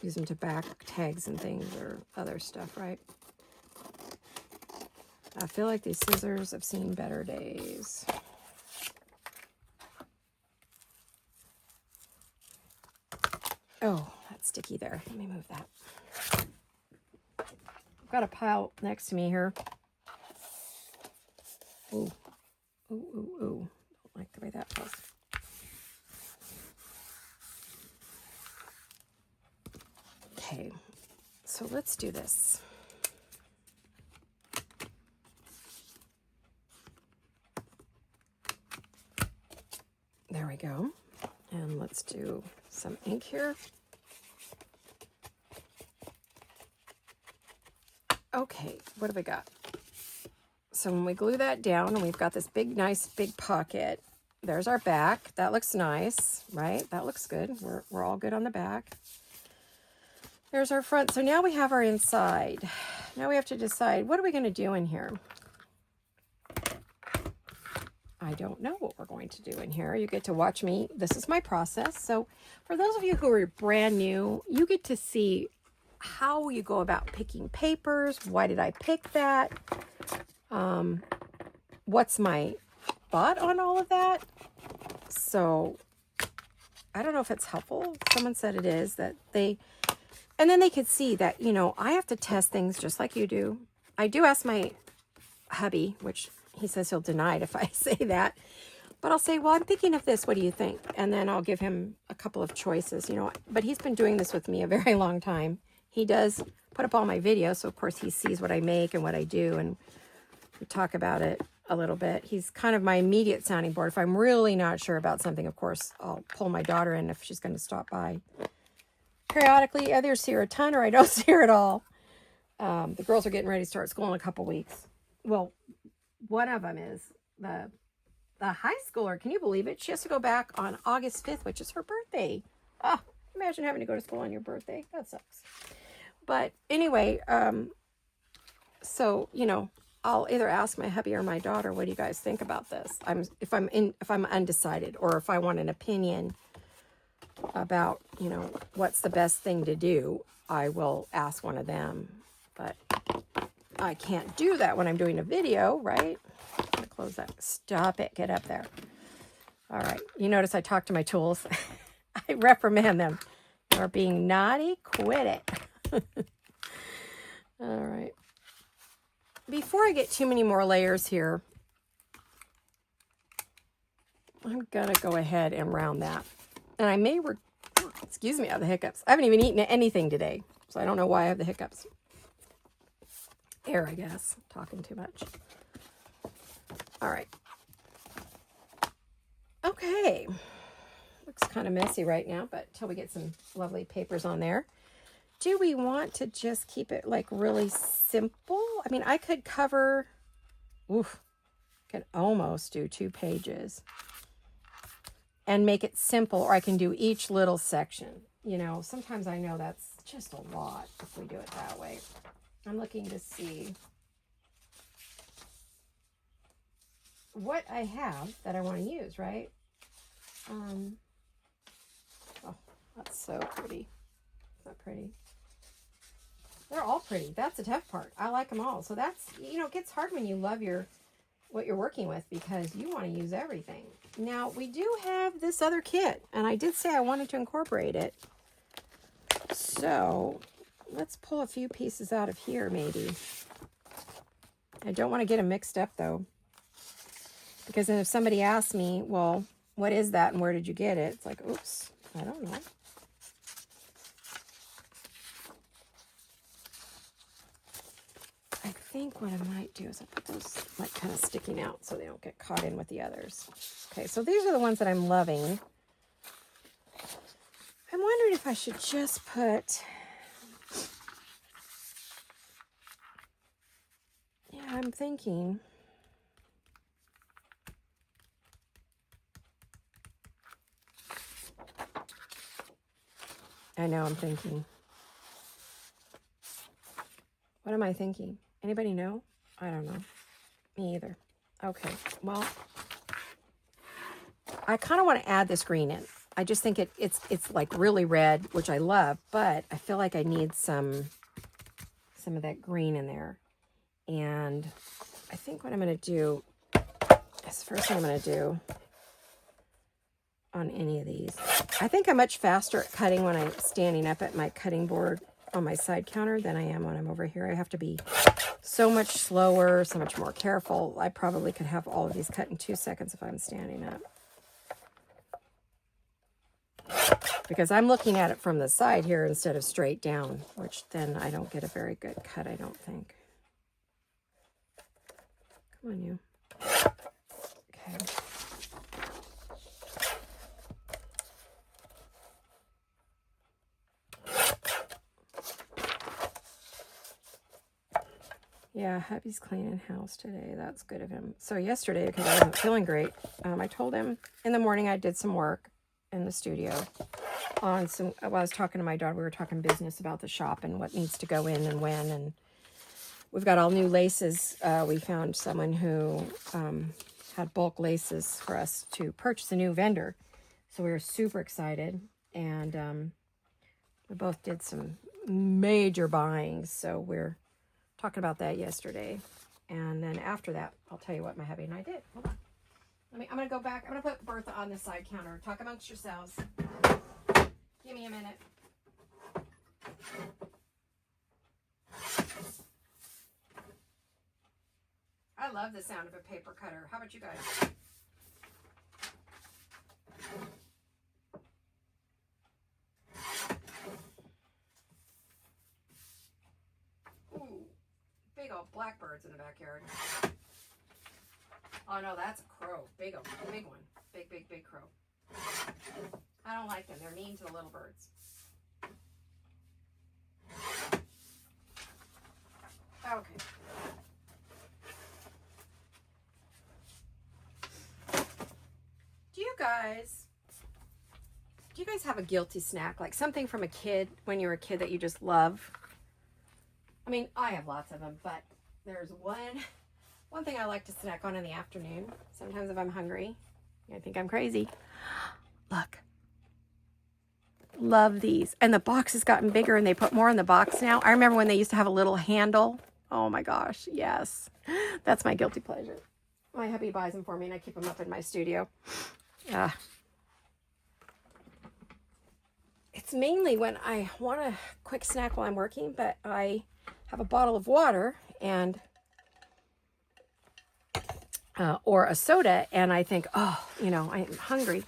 use them to back tags and things or other stuff, right? I feel like these scissors have seen better days. Oh, that's sticky there. Let me move that. I've got a pile next to me here. Ooh, ooh, ooh, ooh. Don't like the way that feels. Okay, so let's do this. There we go. And let's do some ink here. Okay, what have we got? So when we glue that down, and we've got this big, nice, big pocket, there's our back. That looks nice, right? That looks good. We're all good on the back. There's our front. So now we have our inside. Now we have to decide, what are we going to do in here? I don't know what we're going to do in here. You get to watch me. This is my process. So for those of you who are brand new, you get to see how you go about picking papers. Why did I pick that? What's my thought on all of that? So I don't know if it's helpful. Someone said it is, that and then they could see that, you know, I have to test things just like you do. I do ask my hubby, which he says he'll deny it if I say that. But I'll say, well, I'm thinking of this. What do you think? And then I'll give him a couple of choices, you know. But he's been doing this with me a very long time. He does put up all my videos. So, of course, he sees what I make and what I do. And we talk about it a little bit. He's kind of my immediate sounding board. If I'm really not sure about something, of course, I'll pull my daughter in if she's going to stop by. Periodically, I either see her a ton or I don't see her at all. The girls are getting ready to start school in a couple weeks. Well, one of them is the high schooler. Can you believe it? She has to go back on August 5th, which is her birthday. Oh, imagine having to go to school on your birthday. That sucks. But anyway, so, you know, I'll either ask my hubby or my daughter, what do you guys think about this? If I'm undecided, or if I want an opinion about, you know, what's the best thing to do, I will ask one of them. But I can't do that when I'm doing a video, right? I'm gonna close that. Stop it. Get up there. All right. You notice I talk to my tools. I reprimand them. You're being naughty. Quit it. All right. Before I get too many more layers here, I'm going to go ahead and round that. And I may, excuse me, I have the hiccups. I haven't even eaten anything today, so I don't know why I have the hiccups. Air, I guess. Talking too much. All right. Okay. Looks kind of messy right now, but until we get some lovely papers on there. Do we want to just keep it like really simple? I mean, I could cover, could almost do 2 pages and make it simple, or I can do each little section. You know, sometimes I know that's just a lot if we do it that way. I'm looking to see what I have that I want to use, right? Oh, that's so pretty. Is that pretty? They're all pretty. That's the tough part. I like them all. So that's, you know, it gets hard when you love what you're working with, because you want to use everything. Now, we do have this other kit, and I did say I wanted to incorporate it. So let's pull a few pieces out of here, maybe. I don't want to get them mixed up, though, because then if somebody asks me, well, what is that and where did you get it? It's like, oops, I don't know. I think what I might do is I put those like kind of sticking out so they don't get caught in with the others. Okay, so these are the ones that I'm loving. I'm wondering if I should just put, yeah, I'm thinking, I know I'm thinking. What am I thinking? Anybody know? I don't know. Me either. Okay, well, I kind of want to add this green in. I just think it's like really red, which I love, but I feel like I need some of that green in there. And I think what I'm going to do is, first thing I'm going to do on any of these, I think I'm much faster at cutting when I'm standing up at my cutting board on my side counter than I am when I'm over here. I have to be so much slower, so much more careful. I probably could have all of these cut in 2 seconds if I'm standing up, because I'm looking at it from the side here instead of straight down, which then I don't get a very good cut, I don't think. Come on, you. Okay. Yeah, hubby's cleaning house today. That's good of him. So yesterday, because I wasn't feeling great, I told him in the morning I did some work in the studio on some, well, I was talking to my daughter. We were talking business about the shop and what needs to go in and when. And we've got all new laces. We found someone who had bulk laces for us to purchase, a new vendor. So we were super excited. And we both did some major buying. So we're talking about that yesterday. And then after that, I'll tell you what my hubby and I did. Hold on. I'm going to go back. I'm going to put Bertha on the side counter. Talk amongst yourselves. Give me a minute. I love the sound of a paper cutter. How about you guys? Ooh, big old blackbirds in the backyard. Oh no, that's a crow. Big one. Big crow. I don't like them. They're mean to the little birds. guys, do you guys have a guilty snack? Like something from a kid, when you were a kid, that you just love? I mean, I have lots of them, but there's one thing I like to snack on in the afternoon. Sometimes if I'm hungry. I think I'm crazy. Look. Love these. And the box has gotten bigger and they put more in the box now. I remember when they used to have a little handle. Oh my gosh, yes. That's my guilty pleasure. My hubby buys them for me and I keep them up in my studio. It's mainly when I want a quick snack while I'm working, but I have a bottle of water and or a soda, and I think, oh, you know, I'm hungry.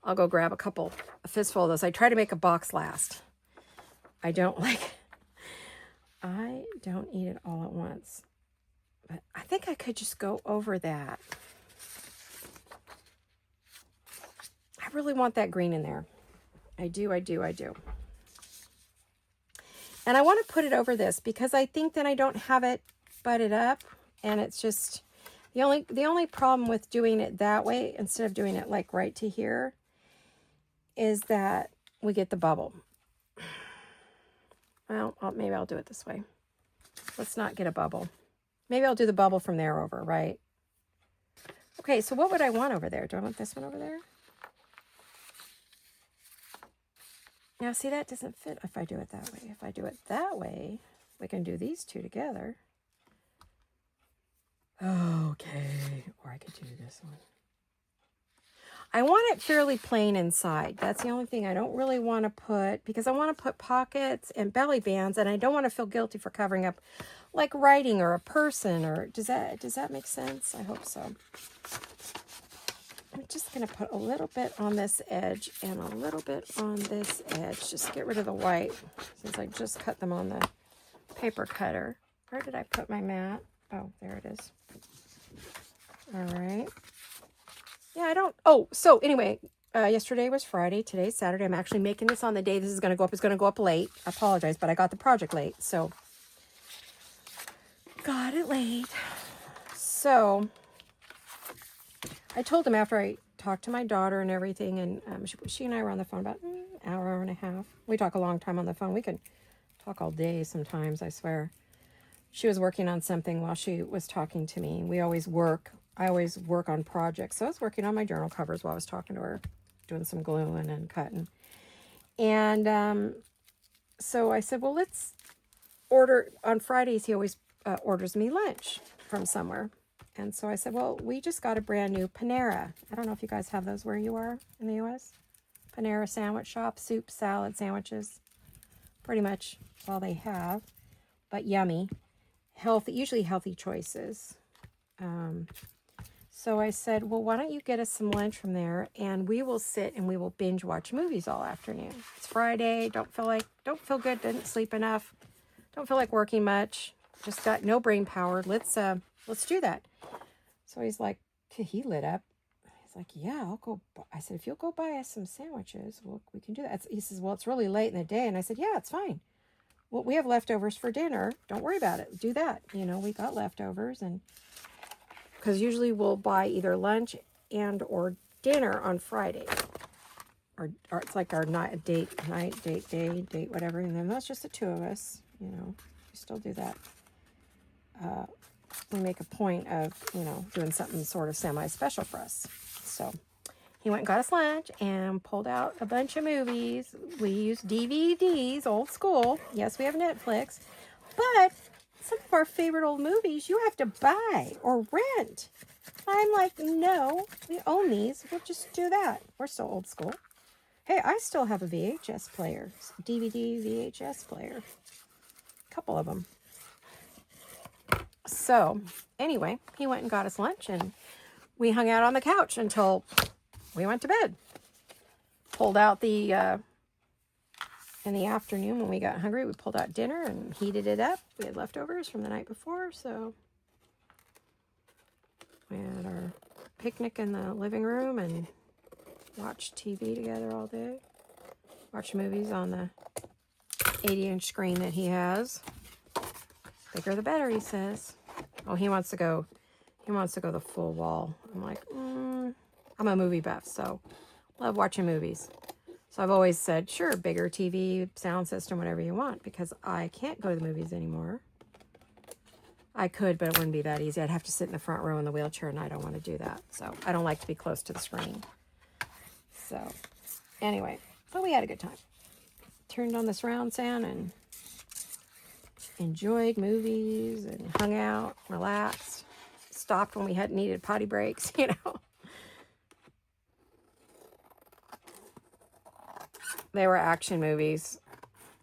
I'll go grab a fistful of those. I try to make a box last. I don't eat it all at once. But I think I could just go over that. I really want that green in there. I do. And I want to put it over this because I think that I don't have it butted up, and it's just the only problem with doing it that way instead of doing it like right to here is that we get the bubble. Well, maybe I'll do it this way. Let's not get a bubble. Maybe I'll do the bubble from there over, right? Okay, so what would I want over there? Do I want this one over there? Now, see, that doesn't fit if I do it that way. If I do it that way, we can do these two together. Okay, or I could do this one. I want it fairly plain inside. That's the only thing I don't really want to put, because I want to put pockets and belly bands, and I don't want to feel guilty for covering up like writing or a person, or does that make sense? I hope so. I'm just going to put a little bit on this edge and a little bit on this edge. Just get rid of the white since I just cut them on the paper cutter. Where did I put my mat? Oh, there it is. All right. Yeah, I don't... Oh, so anyway, yesterday was Friday. Today's Saturday. I'm actually making this on the day this is going to go up. It's going to go up late. I apologize, but I got the project late, so... Got it late. So... I told him after I talked to my daughter and everything, and she and I were on the phone about an hour and a half. We talk a long time on the phone. We can talk all day sometimes, I swear. She was working on something while she was talking to me. I always work on projects. So I was working on my journal covers while I was talking to her, doing some gluing and cutting. And so I said, well, let's order. On Fridays, he always orders me lunch from somewhere. And so I said, well, we just got a brand new Panera. I don't know if you guys have those where you are in the U.S. Panera sandwich shop, soup, salad, sandwiches. Pretty much all they have, but yummy. Healthy, usually healthy choices. So I said, well, why don't you get us some lunch from there, and we will sit and we will binge watch movies all afternoon. It's Friday. Don't feel good. Didn't sleep enough. Don't feel like working much. Just got no brain power. Let's do that. So he's like, he lit up. He's like, yeah, I'll go. I said, if you'll go buy us some sandwiches, we can do that. He says, well, it's really late in the day. And I said, yeah, it's fine. Well, we have leftovers for dinner. Don't worry about it. Do that. You know, we got leftovers, and because usually we'll buy either lunch and or dinner on Friday. Or it's like our date, whatever. And then that's just the two of us, you know, we still do that. We make a point of, you know, doing something sort of semi-special for us. So he went and got us lunch and pulled out a bunch of movies. We use DVDs, old school. Yes, we have Netflix. But some of our favorite old movies you have to buy or rent. I'm like, no, we own these. We'll just do that. We're still old school. Hey, I still have a VHS player. DVD VHS player. A couple of them. So, anyway, he went and got us lunch, and we hung out on the couch until we went to bed. Pulled out in the afternoon when we got hungry, we pulled out dinner and heated it up. We had leftovers from the night before, so we had our picnic in the living room and watched TV together all day. Watched movies on the 80-inch screen that he has. Bigger the better, he says. Oh, he wants to go the full wall. I'm like, I'm a movie buff, so love watching movies. So I've always said, sure, bigger TV, sound system, whatever you want, because I can't go to the movies anymore. I could, but it wouldn't be that easy. I'd have to sit in the front row in the wheelchair, and I don't want to do that. So I don't like to be close to the screen. So anyway, but we had a good time. Turned on the surround sound and enjoyed movies and hung out, relaxed, stopped when we had needed potty breaks, you know. They were action movies.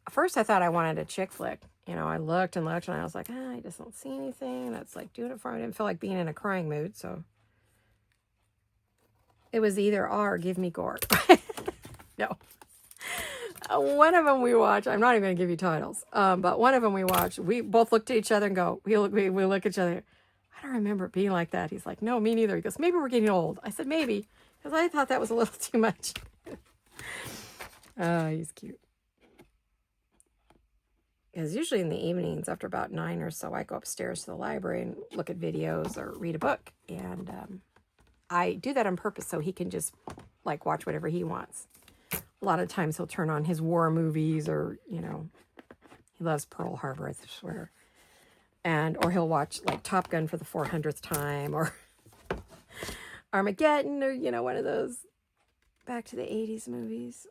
At first I thought I wanted a chick flick. You know, I looked and looked, and I was like, I just don't see anything that's like doing it for me. I didn't feel like being in a crying mood, so it was either or, give me gore. No. One of them we watched, I'm not even going to give you titles, but one of them we watched, we both looked at each other and go, we look at each other, I don't remember it being like that. He's like, no, me neither. He goes, maybe we're getting old. I said, maybe, because I thought that was a little too much. He's cute. Because usually in the evenings, after about 9 or so, I go upstairs to the library and look at videos or read a book. And I do that on purpose so he can just, like, watch whatever he wants. A lot of times he'll turn on his war movies, or, you know, he loves Pearl Harbor, I swear. Or he'll watch, like, Top Gun for the 400th time, or Armageddon, or, you know, one of those back to the 80s movies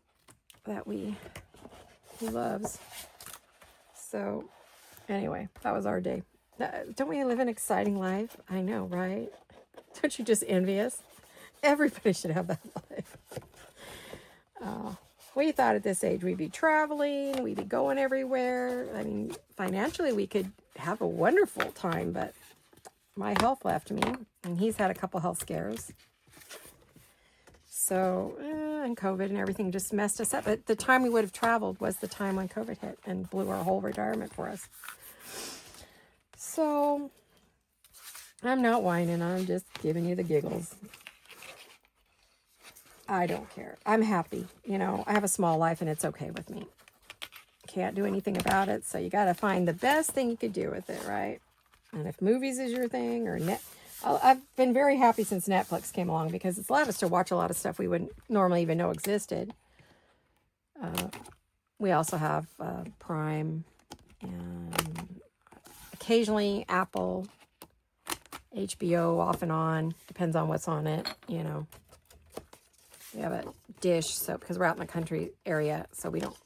that he loves. So, anyway, that was our day. Don't we live an exciting life? I know, right? Don't you just envy us? Everybody should have that life. We thought at this age we'd be traveling, we'd be going everywhere. I mean, financially we could have a wonderful time, but my health left me, and he's had a couple health scares. So, and COVID and everything just messed us up. But the time we would have traveled was the time when COVID hit and blew our whole retirement for us. So, I'm not whining. I'm just giving you the giggles. I don't care. I'm happy. You know, I have a small life, and it's okay with me. Can't do anything about it, so you got to find the best thing you could do with it, right? And if movies is your thing, or I've been very happy since Netflix came along, because it's allowed us to watch a lot of stuff we wouldn't normally even know existed. We also have Prime, and occasionally Apple, HBO off and on. Depends on what's on it, you know. We have a dish, so because we're out in the country area, so we don't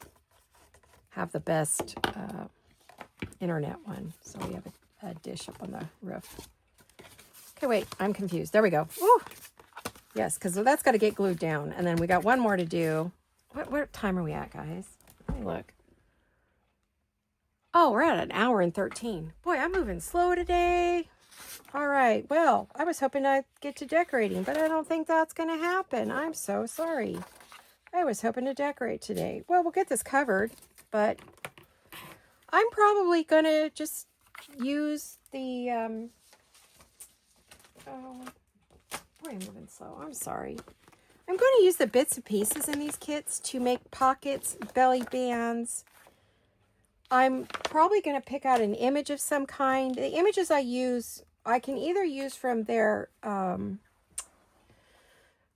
have the best internet one. So we have a dish up on the roof. Okay, wait, I'm confused. There we go. Woo! Yes, because that's got to get glued down. And then we got one more to do. What time are we at, guys? Let me look. Oh, we're at 1:13. Boy, I'm moving slow today. All right, well, I was hoping I'd get to decorating, but I don't think that's going to happen. I'm so sorry. I was hoping to decorate today. Well, we'll get this covered, but I'm probably going to just use the, oh, boy, I'm moving slow. I'm sorry. I'm going to use the bits and pieces in these kits to make pockets, belly bands. I'm probably going to pick out an image of some kind. The images I use, I can either use from their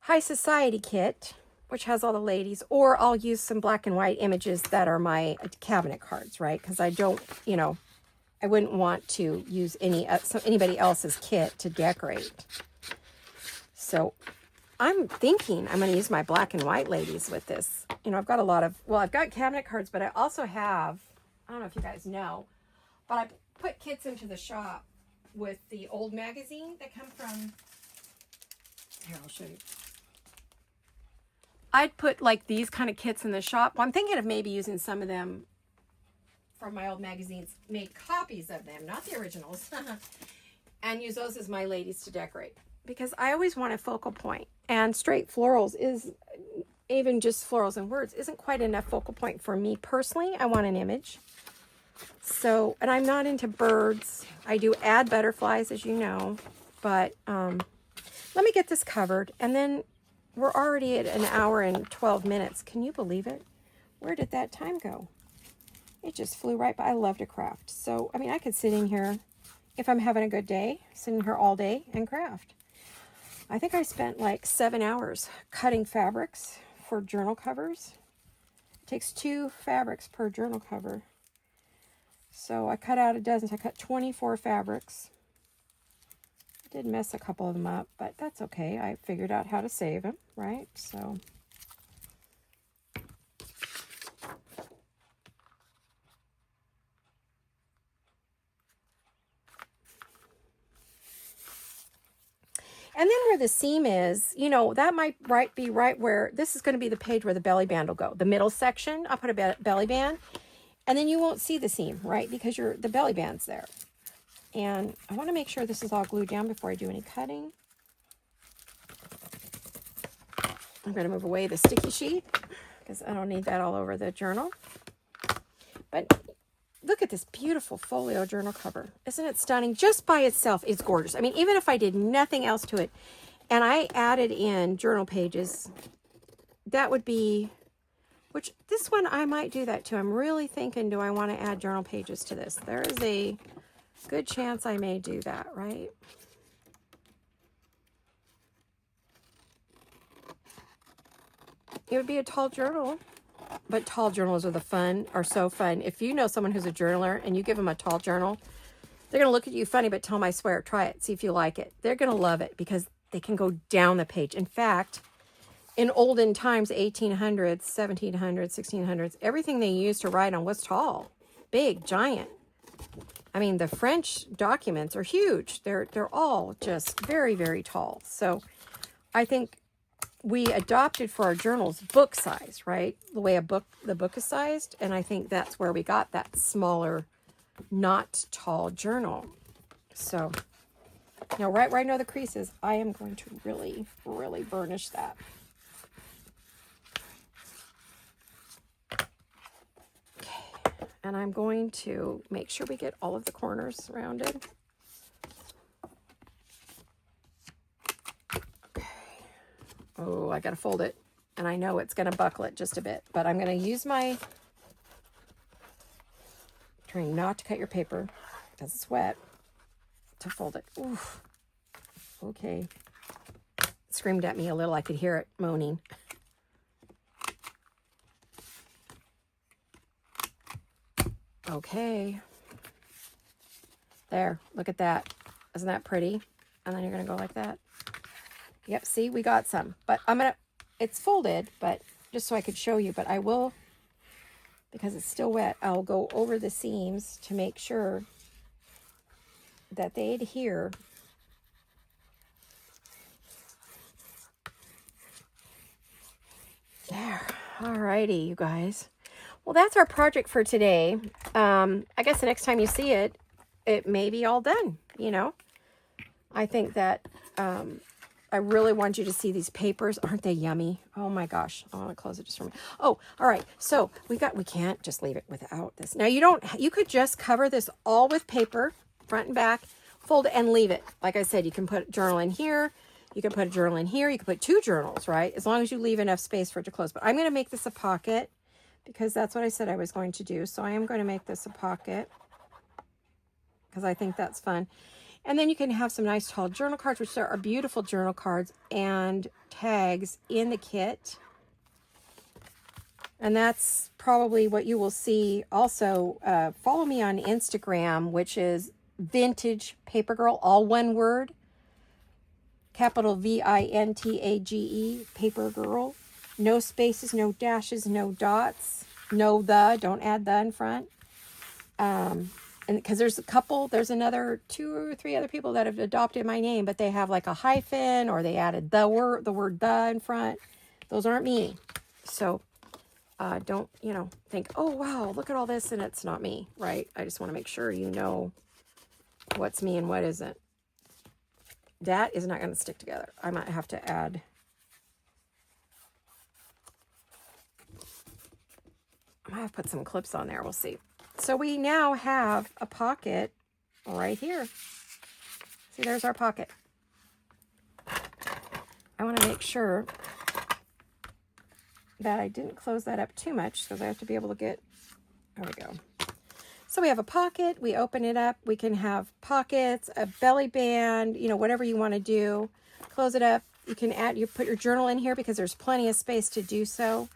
High Society kit, which has all the ladies, or I'll use some black and white images that are my cabinet cards, right? Because I don't, you know, I wouldn't want to use anybody else's kit to decorate. So I'm thinking I'm going to use my black and white ladies with this. You know, I've got a lot of, well, I've got cabinet cards, but I also have, I don't know if you guys know, but I put kits into the shop with the old magazine that come from, here, I'll show you. I'd put like these kind of kits in the shop. Well, I'm thinking of maybe using some of them from my old magazines, make copies of them, not the originals, and use those as my ladies to decorate. Because I always want a focal point, and straight florals is, even just florals and words, isn't quite enough focal point for me personally. I want an image. So, and I'm not into birds. I do add butterflies, as you know, but let me get this covered, and then we're already at 1:12. Can you believe it? Where did that time go? It just flew right by. I love to craft. So, I mean, I could sit in here, if I'm having a good day, sit in here all day and craft. I think I spent like 7 hours cutting fabrics for journal covers. It takes 2 fabrics per journal cover. So I cut out a dozen, so I cut 24 fabrics. I did mess a couple of them up, but that's okay. I figured out how to save them, right? So and then where the seam is, you know, that might be right where, this is going to be the page where the belly band will go. The middle section, I'll put a belly band, and then you won't see the seam, right? Because the belly band's there. And I want to make sure this is all glued down before I do any cutting. I'm going to move away the sticky sheet because I don't need that all over the journal. But look at this beautiful folio journal cover. Isn't it stunning? Just by itself, it's gorgeous. I mean, even if I did nothing else to it and I added in journal pages, that would be, which this one I might do that too. I'm really thinking, do I want to add journal pages to this? There is a good chance I may do that, right? It would be a tall journal. But tall journals are so fun. If you know someone who's a journaler and you give them a tall journal, they're going to look at you funny, but tell them I swear, try it, see if you like it. They're going to love it because they can go down the page. In fact, in olden times, 1800s, 1700s, 1600s, everything they used to write on was tall, big, giant. I mean, the French documents are huge. They're all just very, very tall. So I think we adopted for our journals book size, right? The way the book is sized. And I think that's where we got that smaller, not tall journal. So now right where I know the creases, I am going to really, really burnish that. Okay. And I'm going to make sure we get all of the corners rounded. Oh, I got to fold it. And I know it's going to buckle it just a bit. But I'm going to use my... Trying not to cut your paper because it's wet. To fold it. Oof. Okay. It screamed at me a little. I could hear it moaning. Okay. There. Look at that. Isn't that pretty? And then you're going to go like that. Yep, see, we got some. But it's folded, but just so I could show you. But I will, because it's still wet, I'll go over the seams to make sure that they adhere. There. Alrighty, you guys. Well, that's our project for today. I guess the next time you see it, it may be all done, you know. I think that... I really want you to see these papers. Aren't they yummy? Oh my gosh. I want to close it just for a minute. Oh, all right. So we can't just leave it without this. Now you could just cover this all with paper, front and back, fold it and leave it. Like I said, you can put a journal in here. You can put a journal in here. You can put 2 journals, right? As long as you leave enough space for it to close. But I'm going to make this a pocket because that's what I said I was going to do. So I am going to make this a pocket because I think that's fun. And then you can have some nice tall journal cards, which are beautiful journal cards and tags in the kit. And that's probably what you will see. Also, follow me on Instagram, which is Vintage Paper Girl, all one word. Capital VINTAGE, Paper Girl. No spaces, no dashes, no dots. No the, don't add the in front. And because there's another 2 or 3 other people that have adopted my name, but they have like a hyphen or they added the word the in front. Those aren't me. So don't, think, oh, wow, look at all this. And it's not me, right? I just want to make sure you know what's me and what isn't. That is not going to stick together. I might have to add. I might have to put some clips on there. We'll see. So we now have a pocket right here. See, there's our pocket. I want to make sure that I didn't close that up too much because I have to be able to get, there we go. So we have a pocket, we open it up, we can have pockets, a belly band, whatever you want to do. close it up. You can put your journal in here because there's plenty of space to do so.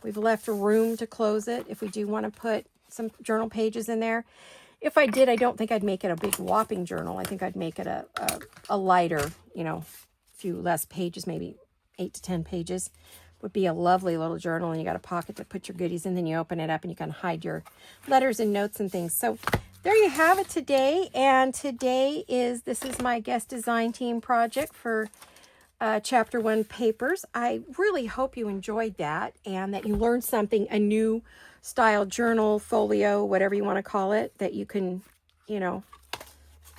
We've left room to close it if we do want to put some journal pages in there. If I did, I don't think I'd make it a big whopping journal. I think I'd make it a lighter, you know, a few less pages, maybe 8 to 10 pages. Would be a lovely little journal, and you got a pocket to put your goodies in. Then you open it up and you can hide your letters and notes and things. So there you have it today. And this is my guest design team project for Chapter 1 papers. I really hope you enjoyed that and that you learned something, a new style journal, folio, whatever you want to call it, that you can, you know,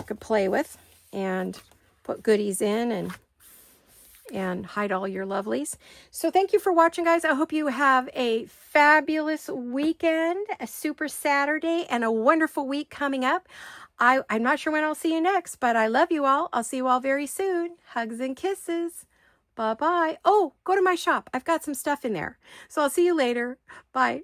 could play with and put goodies in and hide all your lovelies. So thank you for watching, guys. I hope you have a fabulous weekend, a super Saturday, and a wonderful week coming up. I'm not sure when I'll see you next, but I love you all. I'll see you all very soon. Hugs and kisses. Bye-bye. Oh, go to my shop. I've got some stuff in there. So I'll see you later. Bye.